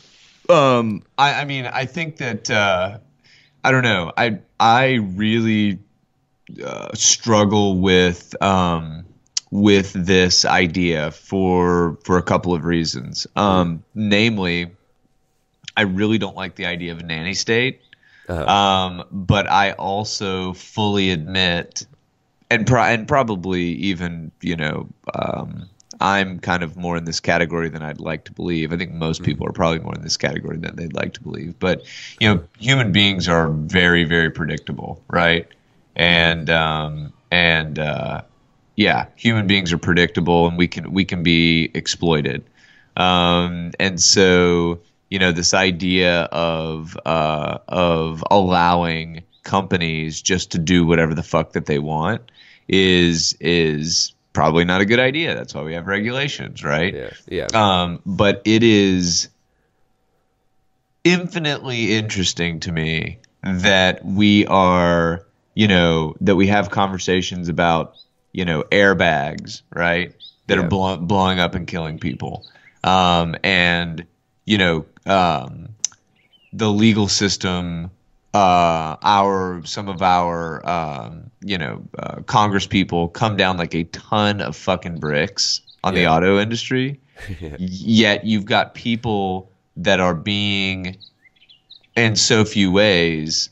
I mean, I think that I don't know. I really struggle with this idea for a couple of reasons. Namely, I really don't like the idea of a nanny state. But I also fully admit, and probably even, I'm kind of more in this category than I'd like to believe. I think most people are probably more in this category than they'd like to believe. But, human beings are very, very predictable, right? Yeah, human beings are predictable, and we can be exploited. And so, this idea of allowing companies just to do whatever the fuck that they want is probably not a good idea. That's why we have regulations, right? Yeah, yeah. But it is infinitely interesting to me that we are, that we have conversations about airbags, right? That are Yeah. blowing up and killing people. And, the legal system, some of our, Congress people come down like a ton of fucking bricks on the Yeah. auto industry. Yeah. Yet you've got people that are being, in so few ways,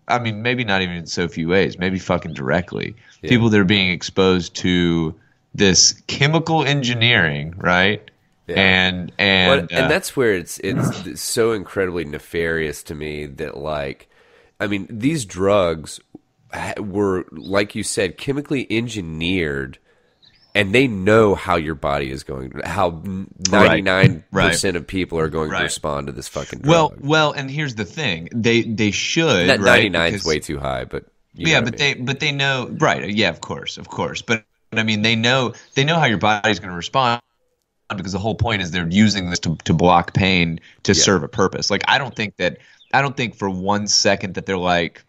I mean, maybe not even in so few ways, maybe fucking directly, Yeah. people that are being exposed to this chemical engineering, right? Yeah. Well, And and that's where it's so incredibly nefarious to me that like, I mean, these drugs were, like you said, chemically engineered, and they know how your body is going, how right, 99% right, of people are going to right. respond to this fucking Well, drug. well, and here's the thing: they should, That right? 99 is Because way too high, but you know yeah, what I but mean. they know, right? Yeah, of course. But I mean, they know how your body's going to respond, because the whole point is they're using this to block pain to Yeah. serve a purpose. Like I don't think for one second that they're like,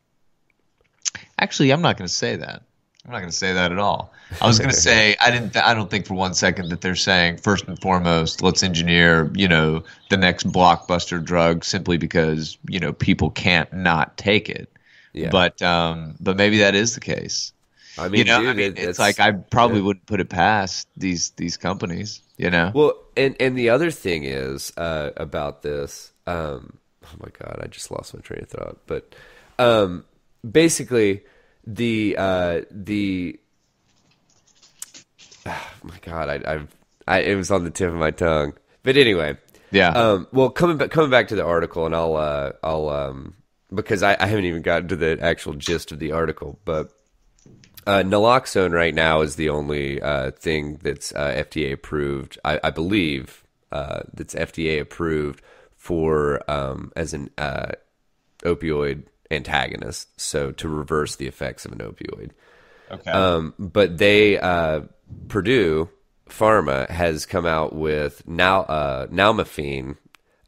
actually, I'm not going to say that. I'm not going to say that at all. I was going to say I don't think for one second that they're saying, first and foremost, let's engineer, the next blockbuster drug simply because, people can't not take it. Yeah. But maybe that is the case. I mean, I dude, mean, it's like that's I probably yeah. wouldn't put it past these companies. Well, and the other thing is about this. Oh my god, I just lost my train of thought. But basically, the oh my god, it was on the tip of my tongue. But anyway, Yeah. well, coming back to the article, and I'll because I haven't even gotten to the actual gist of the article, but. Naloxone right now is the only thing that's FDA approved, I believe, that's FDA approved for as an opioid antagonist, so to reverse the effects of an opioid. Okay. But Purdue Pharma has come out with nalmefene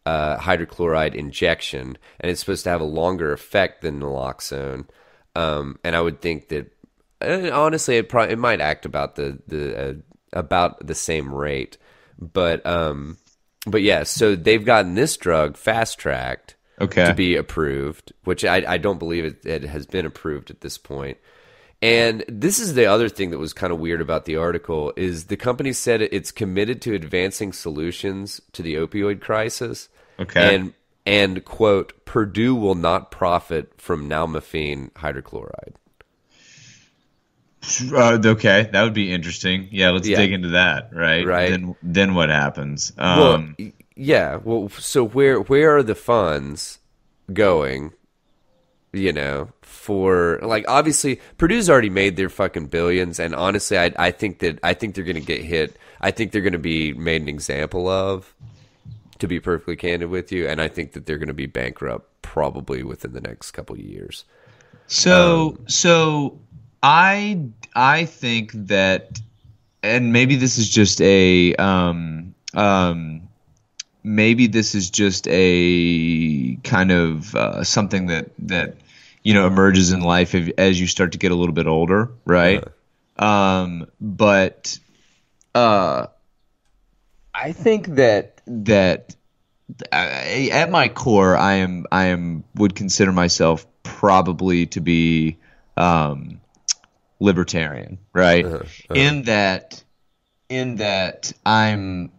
hydrochloride injection, and it's supposed to have a longer effect than naloxone. And I would think that. Honestly, it might act about about the same rate, but yeah. So they've gotten this drug fast tracked to Okay. be approved, which I don't believe it has been approved at this point. And this is the other thing that was kind of weird about the article is the company said it's committed to advancing solutions to the opioid crisis, Okay. and quote, Purdue will not profit from nalmefene hydrochloride. Okay, that would be interesting. Yeah, let's Yeah. dig into that, right? Right. Then what happens? Well, yeah. Well, so where are the funds going? For like obviously Purdue's already made their fucking billions, and honestly, I think they're gonna get hit. I think they're gonna be made an example of. To be perfectly candid with you, and I think that they're gonna be bankrupt probably within the next couple of years. So I think that, and maybe this is just a maybe this is just a kind of something that emerges in life as you start to get a little bit older, right? But I think that at my core, I would consider myself probably to be libertarian, right? In that I'm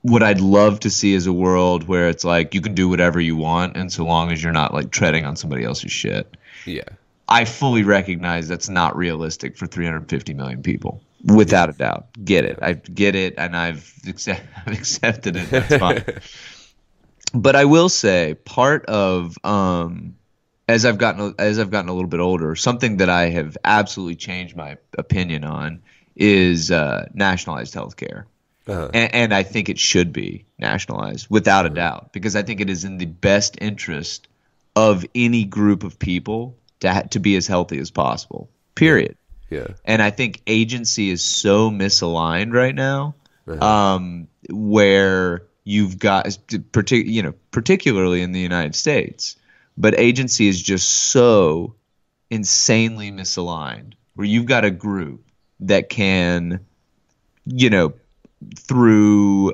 what I'd love to see is a world where it's like you can do whatever you want, and so long as you're not like treading on somebody else's shit. Yeah, I fully recognize that's not realistic for 350 million people, without a doubt. Get it? I get it, and I've accepted it. That's fine. But I will say, part of as I've gotten a little bit older, something that I have absolutely changed my opinion on is nationalized healthcare. And I think it should be nationalized without a doubt, because I think it is in the best interest of any group of people to be as healthy as possible. Period. yeah, And I think agency is so misaligned right now, where you've got, particularly in the United States, but agency is just so insanely misaligned, where you've got a group that can, you know, through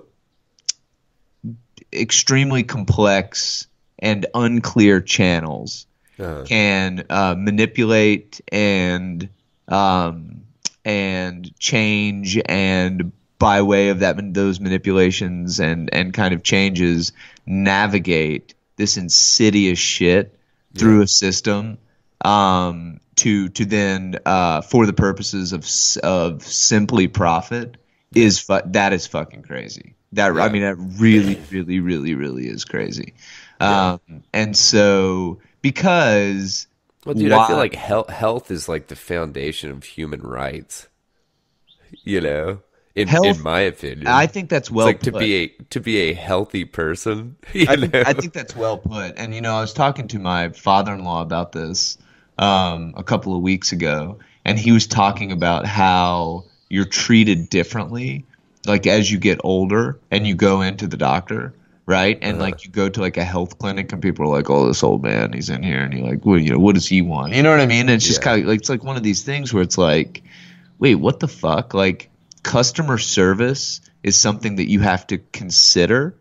extremely complex and unclear channels Uh, can manipulate um, and change, and by way of those manipulations and kind of changes, navigate this insidious shit yeah, through a system, to then, for the purposes of simply profit, yeah, that is fucking crazy. That, I yeah, mean, that really, really, really, really is crazy. yeah. Um, and so, because Well, dude, I feel why like health is like the foundation of human rights. You know, in health, my I opinion, think that's it's well like put. To be a healthy person. You I know, think that's well put. And I was talking to my father-in-law about this a couple of weeks ago, and he was talking about how you're treated differently, like as you get older and you go into the doctor, right? And uh, like you go to like a health clinic, and people are like, "Oh, this old man, he's in here," and you're like, "Well, what does he want?" You know what I mean? And it's just yeah, kind of like, it's like one of these things where it's like, wait, what the fuck? Like, customer service is something that you have to consider.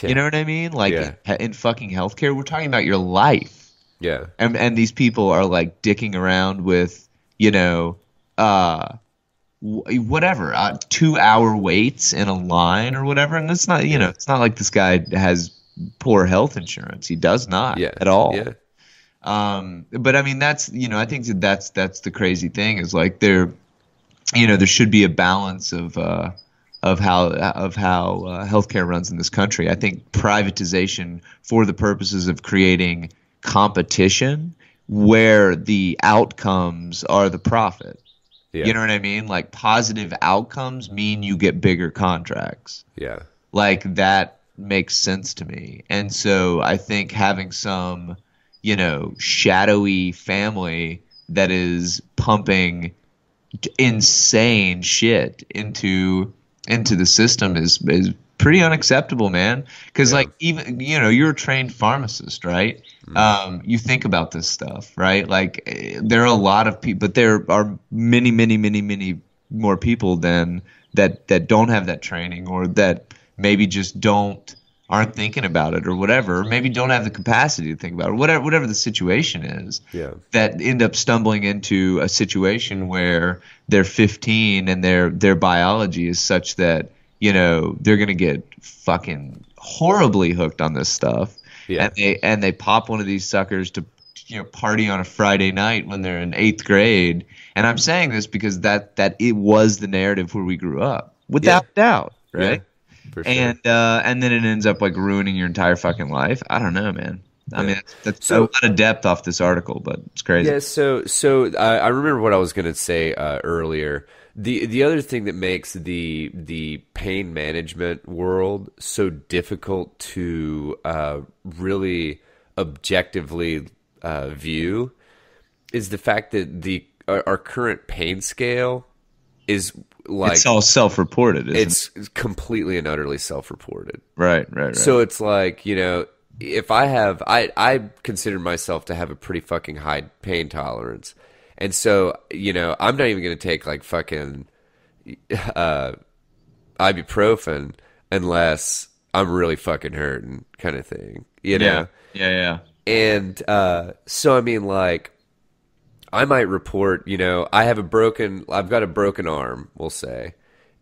You yeah, know what I mean? Like yeah, in fucking healthcare, we're talking about your life. yeah, And these people are like dicking around with, you know, uh, whatever, 2 hour waits in a line or whatever. And it's not, yeah, it's not like this guy has poor health insurance. He does not yeah, at all. yeah, But I mean, I think that's the crazy thing, is like there should be a balance of how healthcare runs in this country. I think privatization for the purposes of creating competition, where the outcomes are the profit. You yeah, know what I mean? Like, positive outcomes mean you get bigger contracts. yeah, Like, that makes sense to me. And so I think having some, shadowy family that is pumping insane shit into the system is pretty unacceptable, man. Because, yeah, like, even, you're a trained pharmacist, right? mm, You think about this stuff, right? Like, there are a lot of people, but there are many, many, many, many more people than that don't have that training, or that maybe just aren't thinking about it, or whatever, or maybe don't have the capacity to think about it, whatever the situation is, yeah, that end up stumbling into a situation where they're 15 and their biology is such that they're gonna get fucking horribly hooked on this stuff, yeah, and they pop one of these suckers to party on a Friday night when they're in 8th grade. And I'm saying this because that it was the narrative where we grew up, yeah, without doubt, yeah, right? for sure. And then it ends up like ruining your entire fucking life. I don't know, man. I Yeah. mean, that's a So lot of depth off this article, but it's crazy. yeah, so I remember what I was gonna say earlier. The other thing that makes the pain management world so difficult to really objectively view is the fact that the our current pain scale is It's like all self-reported, isn't it? it's completely and utterly self-reported. Right, right, right. So it's like, if I consider myself to have a pretty fucking high pain tolerance. And so, I'm not even going to take like fucking uh, ibuprofen unless I'm really fucking hurting, kind of thing, Yeah, yeah, yeah. And so, I mean, like, I might report, I've got a broken arm, we'll say,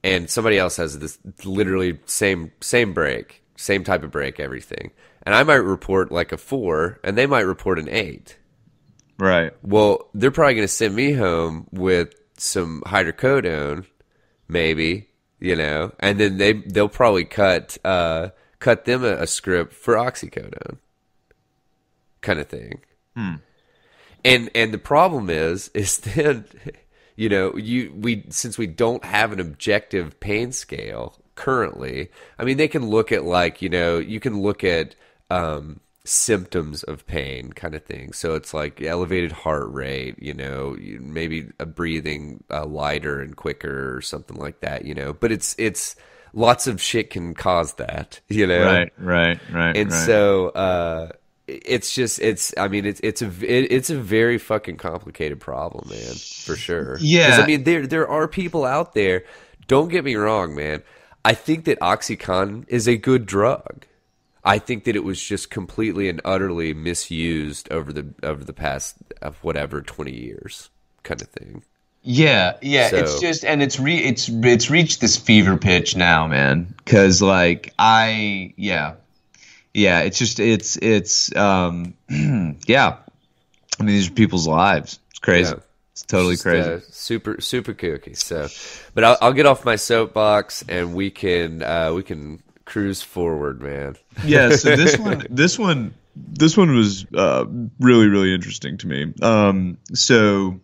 and somebody else has this literally same break, same type of break, everything, and I might report like a 4, and they might report an 8. Right. Well, they're probably going to send me home with some hydrocodone, maybe, and then they'll probably cut them a script for oxycodone, kind of thing. Hmm. And the problem is then, we since we don't have an objective pain scale currently. I mean, they can look at like, you can look at symptoms of pain, kind of thing. So it's like elevated heart rate, maybe a breathing lighter and quicker or something like that, But it's lots of shit can cause that, Right, right, right, And right. so it's just it's a very fucking complicated problem, man, for sure. Because I Yeah, mean, there are people out there. Don't get me wrong, man. I think that OxyContin is a good drug. I think that it was just completely and utterly misused over the past of whatever 20 years, kind of thing. yeah. It's So just, and it's reached this fever pitch now, man. Because like yeah. It's just yeah. I mean, these are people's lives. It's crazy. yeah, It's it's totally just crazy. super kooky. So, but I'll get off my soapbox and we can cruise forward, man. Yeah, so this one was really really interesting to me. So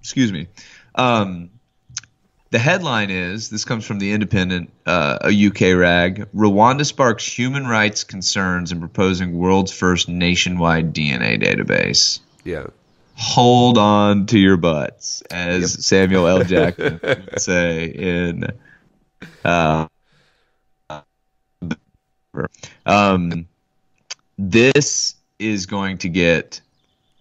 excuse me. Um, the headline is, this comes from the Independent, a UK rag. Rwanda sparks human rights concerns in proposing world's first nationwide DNA database. Yeah. Hold on to your butts, as Yep. Samuel L. Jackson would say in uh, um, this is going to get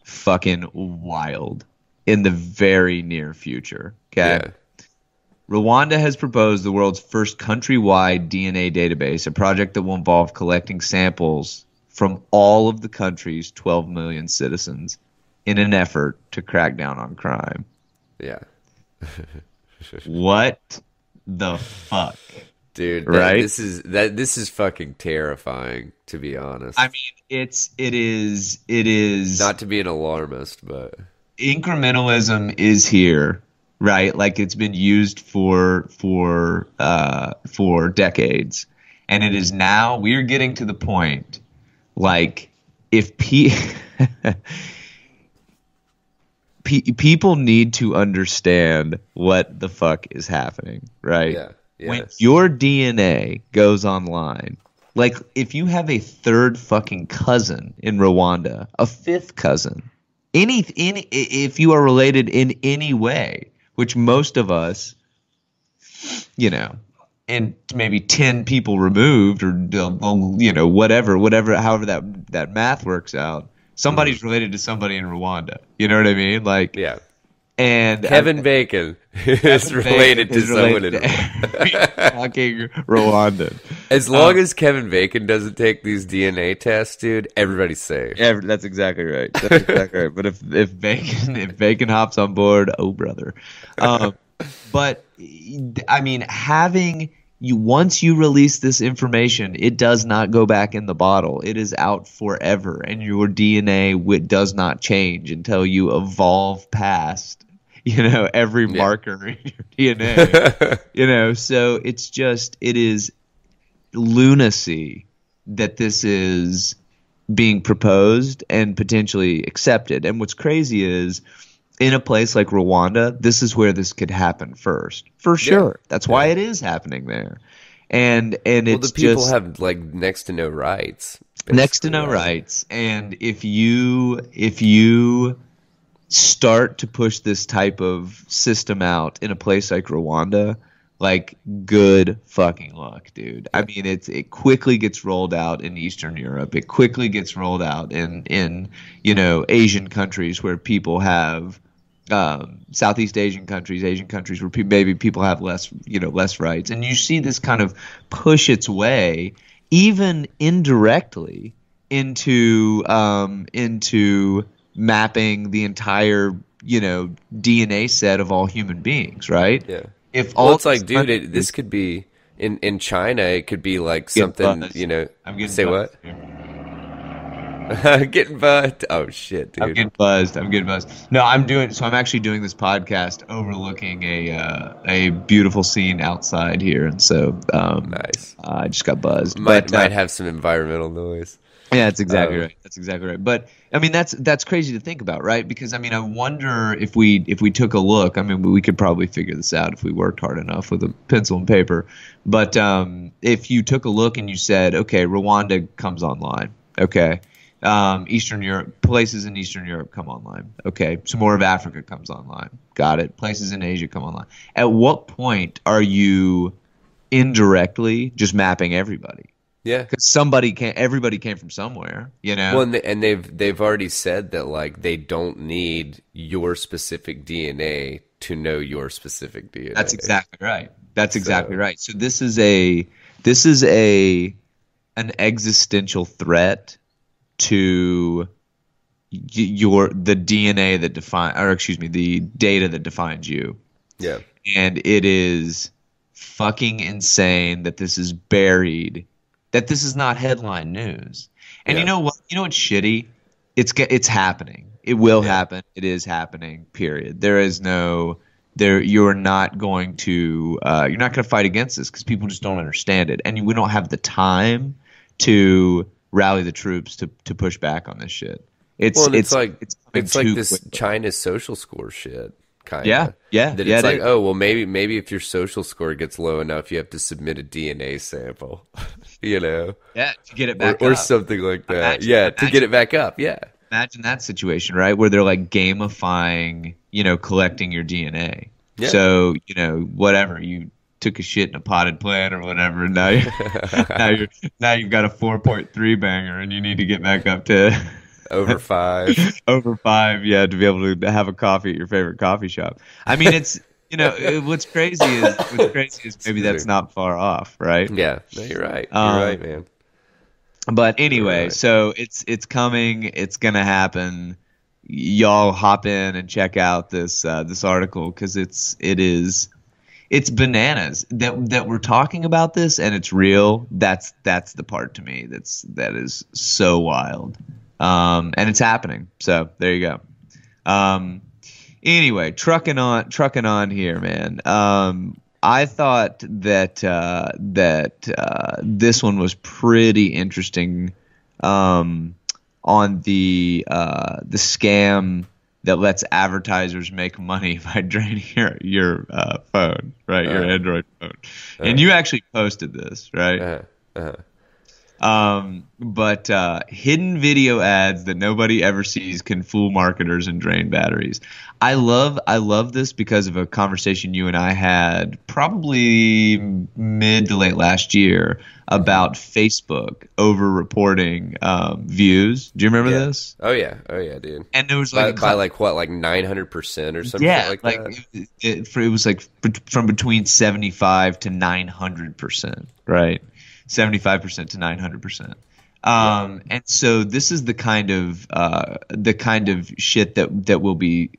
fucking wild in the very near future. Okay. Yeah. Rwanda has proposed the world's first countrywide DNA database, a project that will involve collecting samples from all of the country's 12 million citizens in an effort to crack down on crime. Yeah. What the fuck? Dude, Right? this is fucking terrifying, to be honest. I mean, it is Not to be an alarmist, but incrementalism is here, right? Like, it's been used for decades, and it is now, we're getting to the point, like, if people need to understand what the fuck is happening, right? yeah. When Yes. your DNA goes online, like if you have a third fucking cousin in Rwanda, a fifth cousin, any if you are related in any way, which most of us, you know, and maybe 10 people removed, or whatever, however that math works out, somebody's related to somebody in Rwanda. You know what I mean? Like, Yeah. and Kevin Bacon is related to someone in every fucking Rwandan. As long as Kevin Bacon doesn't take these DNA tests, dude, everybody's safe. Yeah, that's exactly right. That's exactly right. But if Bacon hops on board, oh brother. But I mean, having you, once you release this information, it does not go back in the bottle. It is out forever, and your DNA does not change until you evolve past, every marker in your DNA. So it is lunacy that this is being proposed and potentially accepted. And what's crazy is, in a place like Rwanda, this is where this could happen first, for sure. That's why it is happening there. And it's the people just have like next to no rights. next to no basically, right? rights. And if you start to push this type of system out in a place like Rwanda, like, good fucking luck, dude. I mean, it quickly gets rolled out in Eastern Europe. It quickly gets rolled out in Asian countries where people have Southeast Asian countries where maybe people have less rights, and you see this kind of push its way, even indirectly, into mapping the entire DNA set of all human beings, right? Yeah. If Well, all it's like, these dude, countries- this could be in China. It could be like Getting something, buzzed. I'm getting Say buzzed what? here. Getting buzzed. Oh shit, dude. I'm getting buzzed. No, I'm actually doing this podcast overlooking a beautiful scene outside here, and so Nice. I just got buzzed. Might have some environmental noise. Yeah, that's exactly right. That's exactly right. But I mean, that's crazy to think about, right? Because I mean, I wonder if we took a look. I mean, we could probably figure this out if we worked hard enough with a pencil and paper. But if you took a look and you said, okay, Rwanda comes online, okay, Eastern Europe, places in Eastern Europe come online, okay, some more of Africa comes online, got it. Places in Asia come online. At what point are you indirectly just mapping everybody? Yeah. because everybody came from somewhere, you Well, know? and they've already said that like they don't need your specific DNA to know your specific That's DNA. exactly right. That's exactly So right. So this is an existential threat to the DNA that define, or excuse me, the data that defines you. yeah, And it is fucking insane that this is buried, that this is not headline news. And you yeah, know what? You know what's shitty? It's happening. It will yeah. happen. It is happening. Period. There is no there. You're not going to fight against this because people just don't understand it, and we don't have the time to rally the troops to push back on this shit. Well, It's and it's it's coming it's like too this quickly. China's social score shit, kind Yeah, of. yeah, That yeah. it's It like, is. oh, well, maybe if your social score gets low enough, you have to submit a DNA sample, you know, Yeah, to get it back or up. something like that. Imagine, Yeah, to get imagine, it back up. Yeah, imagine that situation, right? Where they're like gamifying, collecting your DNA. yeah. So, whatever you took a shit in a potted plant or whatever. And now now you're now you've got a 4.3 banger, and you need to get back up to Over 5. over 5. Yeah, to be able to have a coffee at your favorite coffee shop. I mean, it's what's crazy is maybe Excuse me. that's not far off, right? Yeah, no, you're right. You're right, Um, man. But You're anyway, right. so it's coming. It's gonna happen. Y'all hop in and check out this article because it's bananas that we're talking about this and it's real. That's the part to me that is so wild. And it's happening. So there you go. Um, Anyway, trucking on here, man. I thought that this one was pretty interesting. On the scam that lets advertisers make money by draining your phone, right? Your Uh, Android phone. And uh, you actually posted this, right? uh, uh. But hidden video ads that nobody ever sees can fool marketers and drain batteries. I love this because of a conversation you and I had probably mid to late last year Hmm. about Facebook over reporting views. Do you remember Yeah. this? Oh yeah, dude. And there was like By like what, like 900% or some shit yeah, like like that. it was like from between 75 to 900%, right? 75% to 900%. Yeah. And so this is the kind of shit that will be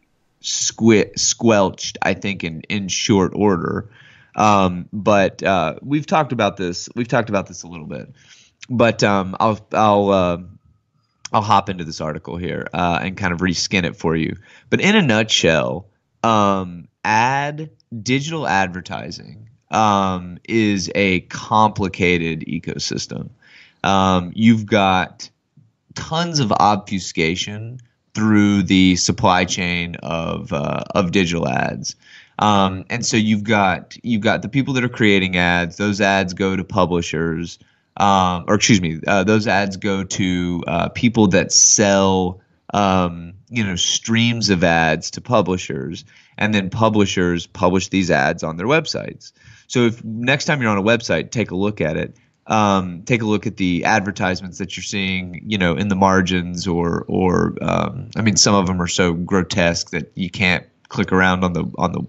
squelched, I think, in short order. But we've talked about this. We've talked about this a little bit. But I'll hop into this article here and kind of reskin it for you. But in a nutshell, ad digital advertising is a complicated ecosystem. You've got tons of obfuscation through the supply chain of digital ads. And so you've got the people that are creating ads. Those ads go to publishers, or excuse me, those ads go to people that sell streams of ads to publishers, and then publishers publish these ads on their websites. So if next time you're on a website, take a look at it. Take a look at the advertisements that you're seeing, in the margins, or I mean, some of them are so grotesque that you can't click around on the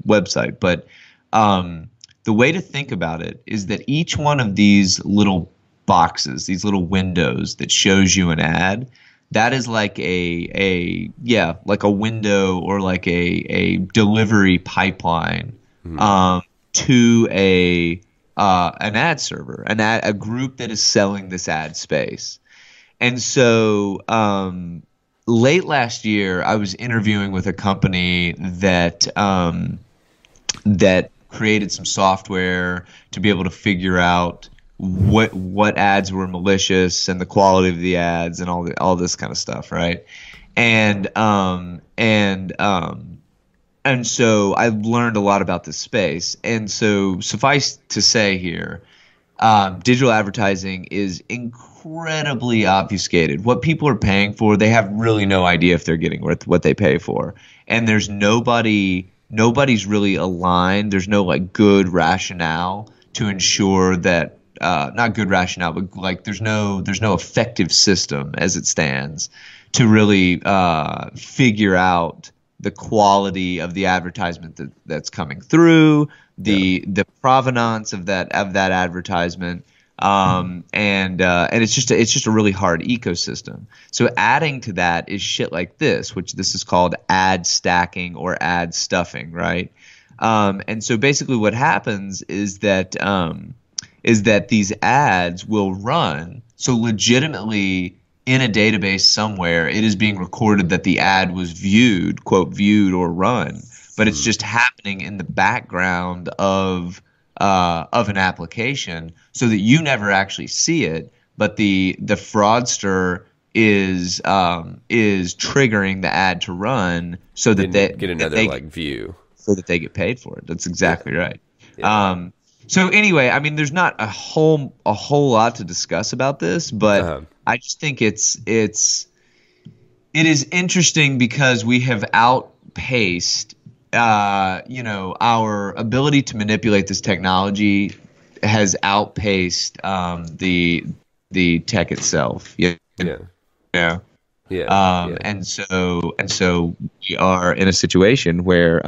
website. But the way to think about it is that each one of these little boxes, these little windows that shows you an ad, that is like like a window or like a delivery pipeline Mhm. um, to an ad server, a group that is selling this ad space. And so late last year, I was interviewing with a company that created some software to be able to figure out what ads were malicious and the quality of the ads and all this kind of stuff, right? And and so I learned a lot about this space. And so suffice to say here, digital advertising is incredibly obfuscated. What people are paying for, they have really no idea if they're getting what they pay for. And there's nobody's really aligned. There's no like good rationale to ensure that not good rationale, but like there's no effective system as it stands to really figure out the quality of the advertisement that's coming through, Yeah. the provenance of that advertisement, and it's just a really hard ecosystem. So adding to that is shit like this, which this is called ad stacking or ad stuffing, right? And so basically, what happens is that these ads will run. So legitimately, in a database somewhere, it is being recorded that the ad was viewed, quote, viewed or run, but it's just happening in the background of an application, so that you never actually see it, but the fraudster is triggering the ad to run so that Then they get that another they like view. so that they get paid for it. That's Yeah. exactly right. Yeah. So anyway, I mean, there's not a whole lot to discuss about this, but Uh-huh. I just think it is interesting because we have outpaced, our ability to manipulate this technology has outpaced the tech itself. Yeah. Yeah. Yeah. Yeah. And so we are in a situation where,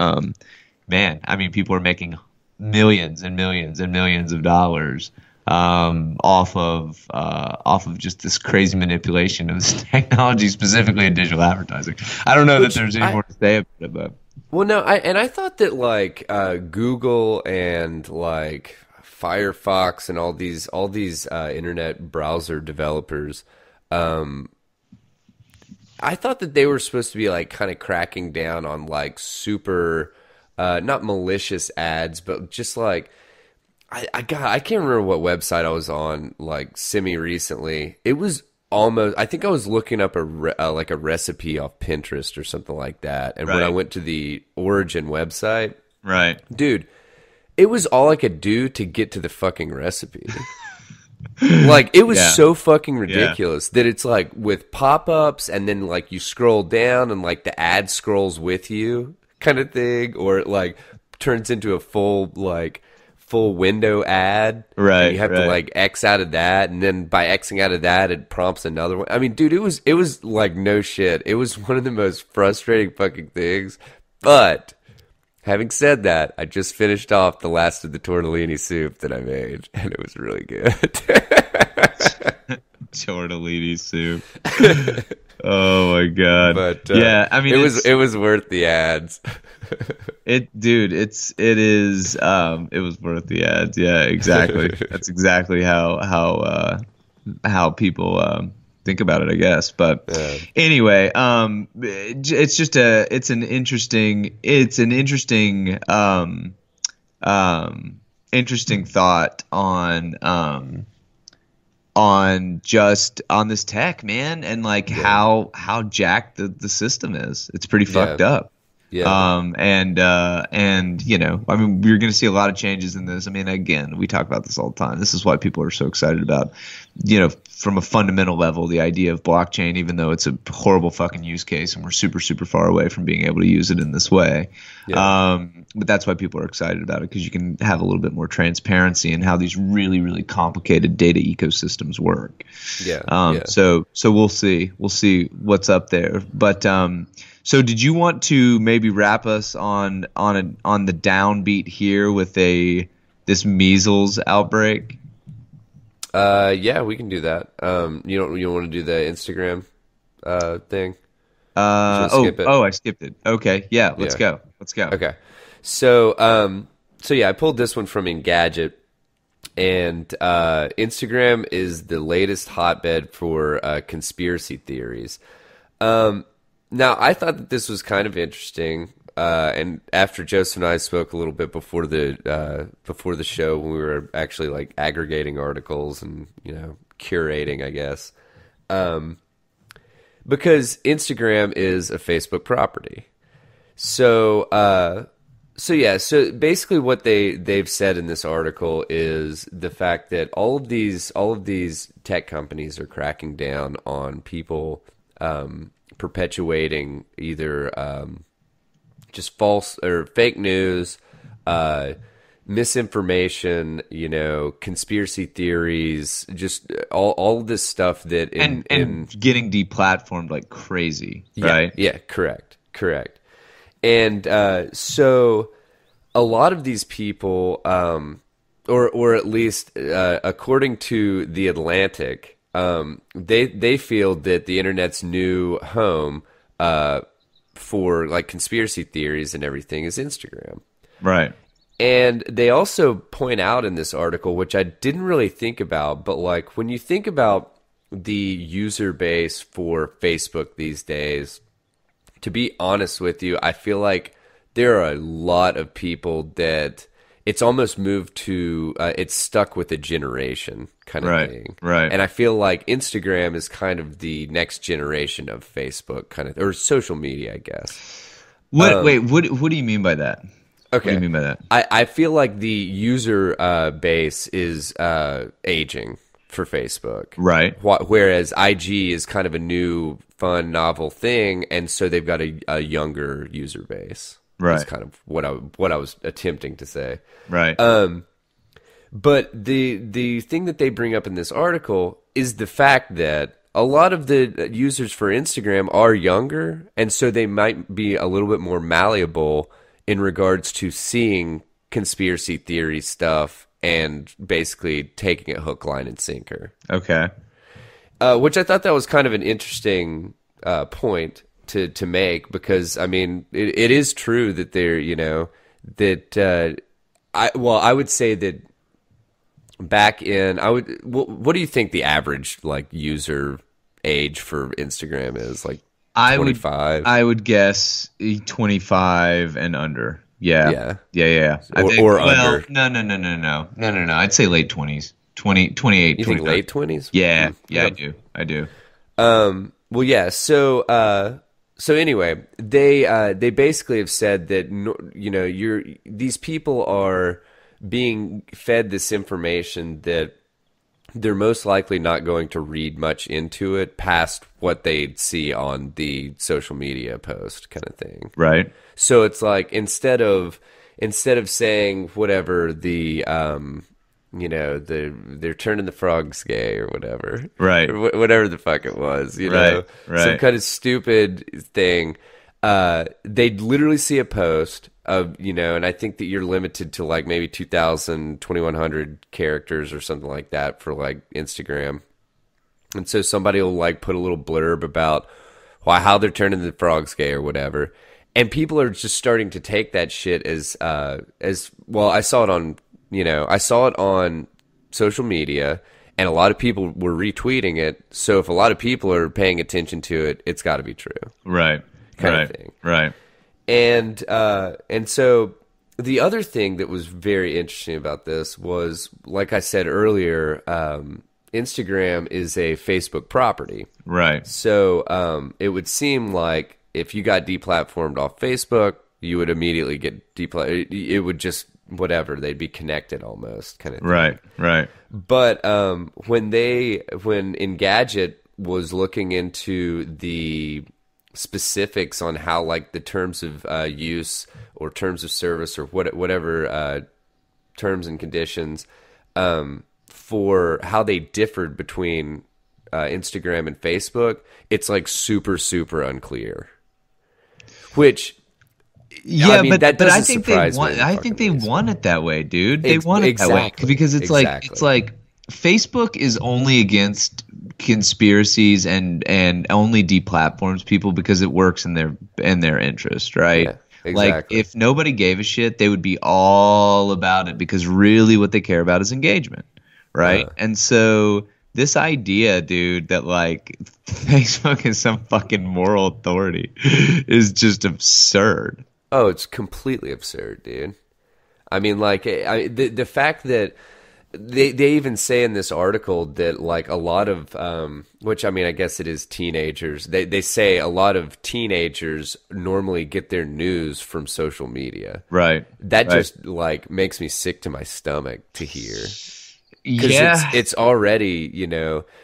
man, I mean, people are making millions and millions and millions of dollars off of just this crazy manipulation of this technology, specifically in digital advertising. I don't know that Which there's any I more to say about it, but Well, no, I thought that like Google and like Firefox and all these internet browser developers, I thought that they were supposed to be like kind of cracking down on like super, not malicious ads, but just like I can't remember what website I was on like semi recently. It was almost, I think I was looking up like a recipe off Pinterest or something like that. And when I right, went to the Origin website, right, dude, it was all I could do to get to the fucking recipe. Like it was yeah, so fucking yeah, ridiculous that it's like with pop-ups and then like you scroll down and like the ad scrolls with you kind of thing, or it like turns into a full window ad and you right, have to right. like X out of that, and then by Xing out of that it prompts another one. I mean, dude, it was like no shit. It was one of the most frustrating fucking things. But having said that, I just finished off the last of the tortellini soup that I made, and it was really good. Tortellini soup. Oh my God. But Yeah, I mean, it was worth the ads. dude, it was worth the ads. Yeah, exactly. That's exactly how people think about it, I guess. But Yeah, anyway, it's an interesting thought on this tech, man, and like yeah, how jacked the system is. It's pretty yeah, fucked up. yeah, And I mean, we're going to see a lot of changes in this. I mean, again, we talk about this all the time. This is why people are so excited about, from a fundamental level, the idea of blockchain, even though it's a horrible fucking use case and we're super, super far away from being able to use it in this way. yeah, But that's why people are excited about it, because you can have a little bit more transparency in how these really, really complicated data ecosystems work. yeah, Um, yeah. so so we'll see what's up there. But so did you want to maybe wrap us on the downbeat here with this measles outbreak? Yeah, we can do that. You don't want to do the Instagram thing? Just want to Oh, skip it? oh, I skipped it. Okay, yeah, let's Yeah. go. Let's go. Okay. So yeah, I pulled this one from Engadget, and Instagram is the latest hotbed for conspiracy theories. Now, I thought that this was kind of interesting, and after Joseph and I spoke a little bit before the show, when we were actually like aggregating articles and curating, I guess, because Instagram is a Facebook property. So basically what they've said in this article is the fact that all of these tech companies are cracking down on people perpetuating either just false or fake news, misinformation, conspiracy theories, just all this stuff that and getting deplatformed like crazy, yeah, right? yeah, correct. And so a lot of these people, or at least according to The Atlantic, they feel that the internet's new home for like conspiracy theories and everything is Instagram. Right. And they also point out in this article, which I didn't really think about, but like when you think about the user base for Facebook these days, to be honest with you, I feel like there are a lot of people that it's almost moved to, it's stuck with a generation kind of thing. Right. And I feel like Instagram is kind of the next generation of Facebook kind of, or social media, I guess. Wait, what do you mean by that? Okay. What do you mean by that? I feel like the user base is aging for Facebook. Right. Whereas IG is kind of a new, fun, novel thing, and so they've got a younger user base. Right. That's kind of what I was attempting to say. Right. But the thing that they bring up in this article is the fact that a lot of the users for Instagram are younger, and so they might be a little bit more malleable in regards to seeing conspiracy theory stuff and basically taking it hook, line, and sinker. Okay. Which I thought that was kind of an interesting point to make, because I mean it is true that they're that I would say that back in what do you think the average like user age for Instagram is, like 25? I would guess 25 and under. Yeah. I think, or under. No. I'd say late 20s. 28, You 29. think late 20s? Yeah, I do. Well, yeah. So anyway, they basically have said that these people are being fed this information that they're most likely not going to read much into it past what they see on the social media post kind of thing. Right. So it's like instead of saying whatever they're turning the frogs gay or whatever. Right. Or whatever the fuck it was, Right. Some kind of stupid thing. They'd literally see a post of, and I think that you're limited to like maybe 2,000, 2,100 characters or something like that for like Instagram. And so somebody will like put a little blurb about how they're turning the frogs gay or whatever. And people are just starting to take that shit as well. I saw it on social media, and a lot of people were retweeting it. So if a lot of people are paying attention to it, it's got to be true. Right. Kind of thing. Right. And so the other thing that was very interesting about this was, like I said earlier, Instagram is a Facebook property. Right. So it would seem like if you got deplatformed off Facebook, you would immediately get deplatformed. It would just whatever, they'd be connected almost kind of thing. Right. But when Engadget was looking into the specifics on how like the terms of use or terms of service or whatever terms and conditions for how they differed between Instagram and Facebook, it's like super, super unclear. Which, yeah, I mean, but I think surprise me. I think they want it that way, dude. They want it that way because it's like Facebook is only against conspiracies and only deplatforms people because it works in their interest, right? Yeah, exactly. Like if nobody gave a shit, they would be all about it because really what they care about is engagement, right? And so this idea, dude, that like Facebook is some fucking moral authority is just absurd. Oh, it's completely absurd, dude. I mean, like, the fact that they even say in this article that, like, a lot of, which, I mean, I guess it is teenagers. They say a lot of teenagers normally get their news from social media. Right. That just, like, makes me sick to my stomach to hear. Yeah. It's already,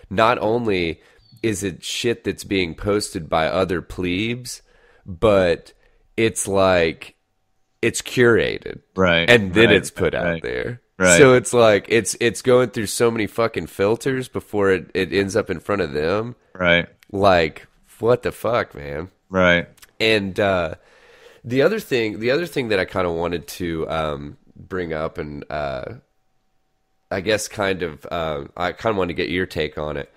not only is it shit that's being posted by other plebes, but it's like it's curated, Right. and then Right. it's put out Right. there. Right. So it's like it's going through so many fucking filters before it ends up in front of them. Right. Like, what the fuck, man? Right. And the other thing that I kind of wanted to bring up, and I guess I kind of wanted to get your take on it.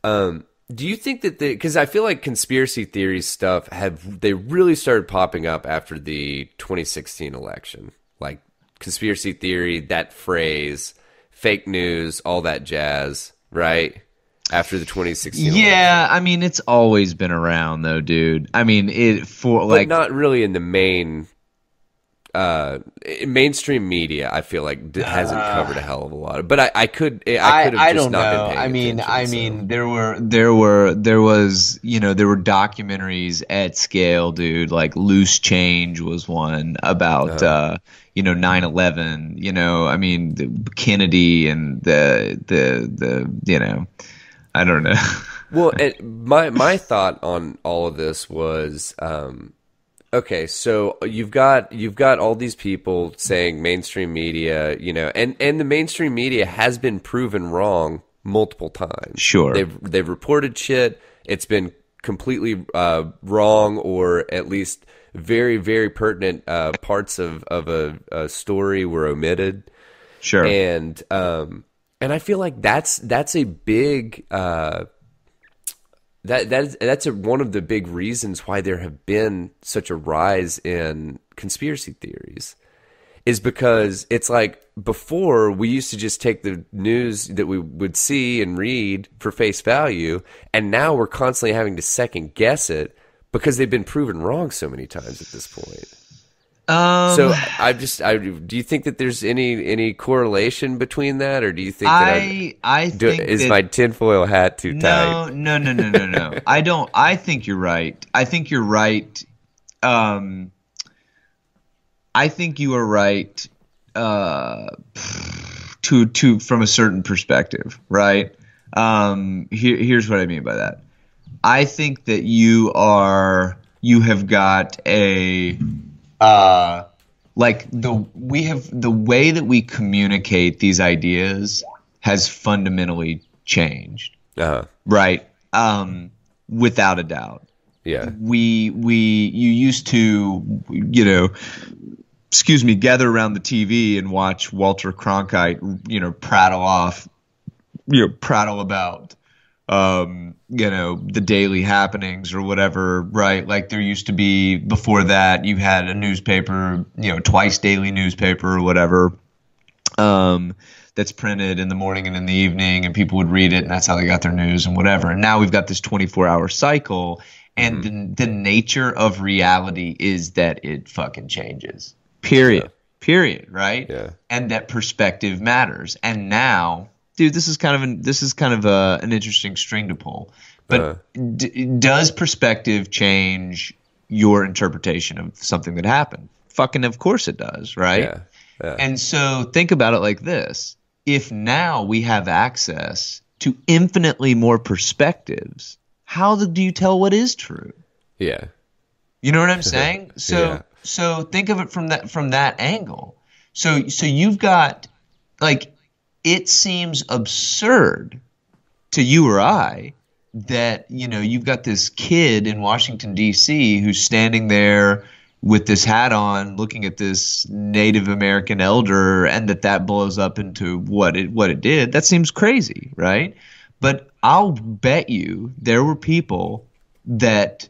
Do you think that because I feel like conspiracy theories stuff they really started popping up after the 2016 election, like conspiracy theory, that phrase, fake news, all that jazz, right? After the 2016 Yeah, election. I mean, it's always been around though, dude. I mean, But like not really in the mainstream media. I feel like hasn't covered a hell of a lot. But I could have I just don't not know. been paying attention. So. There was there were documentaries at scale, dude. Like Loose Change was one about 9/11. I mean Kennedy and the I don't know. Well, my thought on all of this was, okay, so you've got all these people saying mainstream media, and the mainstream media has been proven wrong multiple times. Sure. They've reported shit. It's been completely wrong, or at least very, very pertinent parts of a story were omitted. Sure. And I feel like that's a big that's one of the big reasons why there have been such a rise in conspiracy theories, is because it's like before we used to just take the news that we would see and read for face value, and now we're constantly having to second guess it because they've been proven wrong so many times at this point. So do you think that there's any correlation between that, or do you think that is my tinfoil hat too tight? No. I don't. I think you're right. I think you're right. I think you are right. To from a certain perspective, right? Here's what I mean by that. I think that you have got a the way that we communicate these ideas has fundamentally changed. Right? Without a doubt. Yeah. You used to, gather around the TV and watch Walter Cronkite, prattle about the daily happenings or whatever, right? Like there used to be, before that, you had a newspaper, twice daily newspaper or whatever, that's printed in the morning and in the evening, and people would read it, and that's how they got their news and whatever. And now we've got this 24-hour cycle, and the nature of reality is that it fucking changes. Period, right? Yeah. And that perspective matters. And now, dude, this is kind of an interesting string to pull. But does perspective change your interpretation of something that happened? Fucking of course it does, right? Yeah. And so think about it like this. If now we have access to infinitely more perspectives, how do you tell what is true? Yeah. You know what I'm saying? Yeah. So think of it from that angle. So you've got, like, it seems absurd to you or I that, you've got this kid in Washington, D.C. who's standing there with this hat on looking at this Native American elder, and that blows up into what it did. That seems crazy, right? But I'll bet you there were people that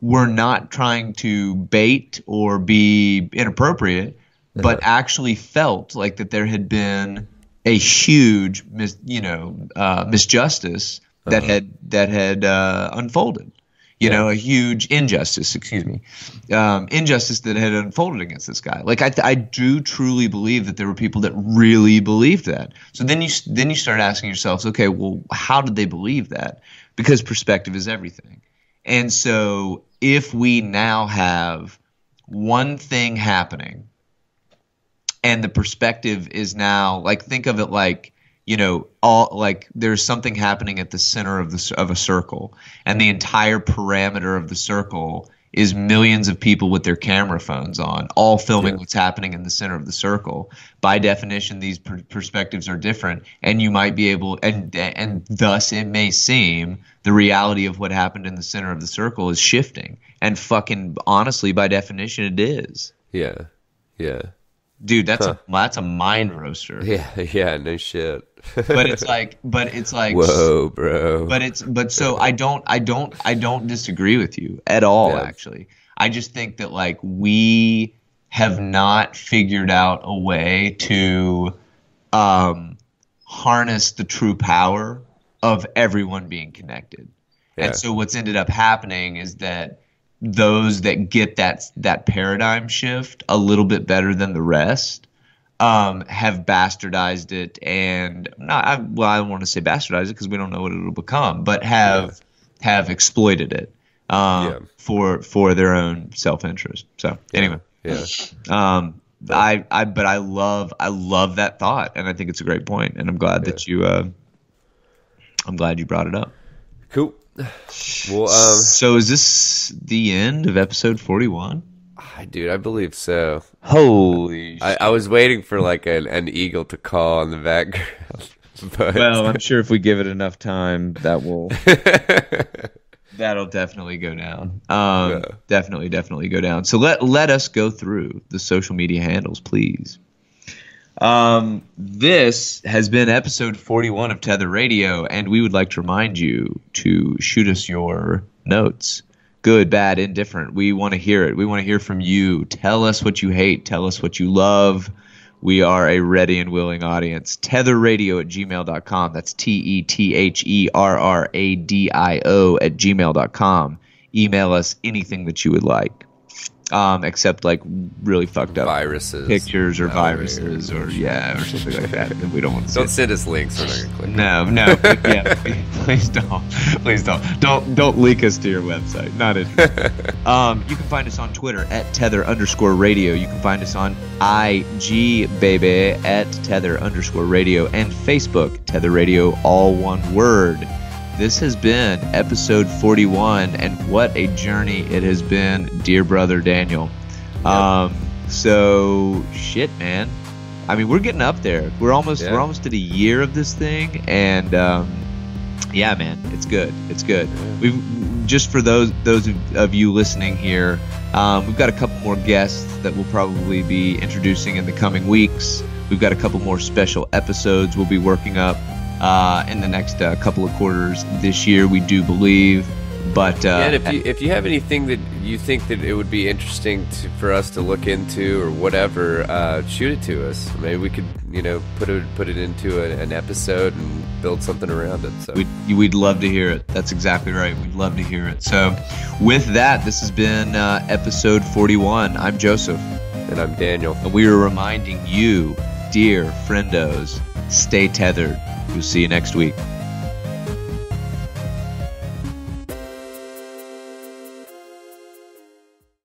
were not trying to bait or be inappropriate, but actually felt like that there had been a huge misjustice that had unfolded. A huge injustice, injustice that had unfolded against this guy. Like I do truly believe that there were people that really believed that. So then you start asking yourselves, okay, well, how did they believe that? Because perspective is everything. And so if we now have one thing happening, and the perspective is now, like, think of it like, there's something happening at the center of a circle, and the entire parameter of the circle is millions of people with their camera phones on, all filming what's happening in the center of the circle. By definition, these perspectives are different, and you might be able, and thus it may seem the reality of what happened in the center of the circle is shifting. And fucking honestly, by definition, it is. Yeah. Yeah. Dude, that's a mind roaster. Yeah, no shit. but it's like whoa, bro. But so I don't disagree with you at all, actually. I just think that like we have not figured out a way to harness the true power of everyone being connected. Yeah. And so what's ended up happening is that those that get that paradigm shift a little bit better than the rest have bastardized it, and I don't want to say bastardized it because we don't know what it'll become, but have exploited it for their own self-interest. So anyway, I love that thought, and I think it's a great point, and I'm glad that you brought it up. Cool. Well, so is this the end of episode 41? Dude, I believe so. Holy shit. I was waiting for like an eagle to call in the background. But... Well, I'm sure if we give it enough time, that'll definitely go down. Definitely go down. So let us go through the social media handles, please. This has been episode 41 of Tether Radio, and we would like to remind you to shoot us your notes. Good, bad, indifferent. We want to hear it. We want to hear from you. Tell us what you hate. Tell us what you love. We are a ready and willing audience. Tetherradio@gmail.com. That's TETHERRADIO@gmail.com. Email us anything that you would like. Except like really fucked up viruses, pictures or viruses or something like that. We don't want to. Don't send us links. We're not gonna click. No. Please don't leak us to your website. Not interested. You can find us on Twitter @Tether_radio. You can find us on IG baby @Tether_radio and Facebook Tether Radio, all one word. This has been episode 41, and what a journey it has been, dear brother Daniel. Yep. So shit, man. I mean, we're getting up there. We're almost at a year of this thing, and yeah, man, it's good. It's good. We've just for those of you listening here, we've got a couple more guests that we'll probably be introducing in the coming weeks. We've got a couple more special episodes we'll be working up in the next couple of quarters this year, we do believe. But and if you have anything that you think that it would be interesting for us to look into or whatever, shoot it to us. Maybe we could put it into an episode and build something around it. So we'd love to hear it. That's exactly right. We'd love to hear it. So with that, this has been episode 41. I'm Joseph, and I'm Daniel, and we are reminding you, dear friendos, stay tethered. We'll see you next week.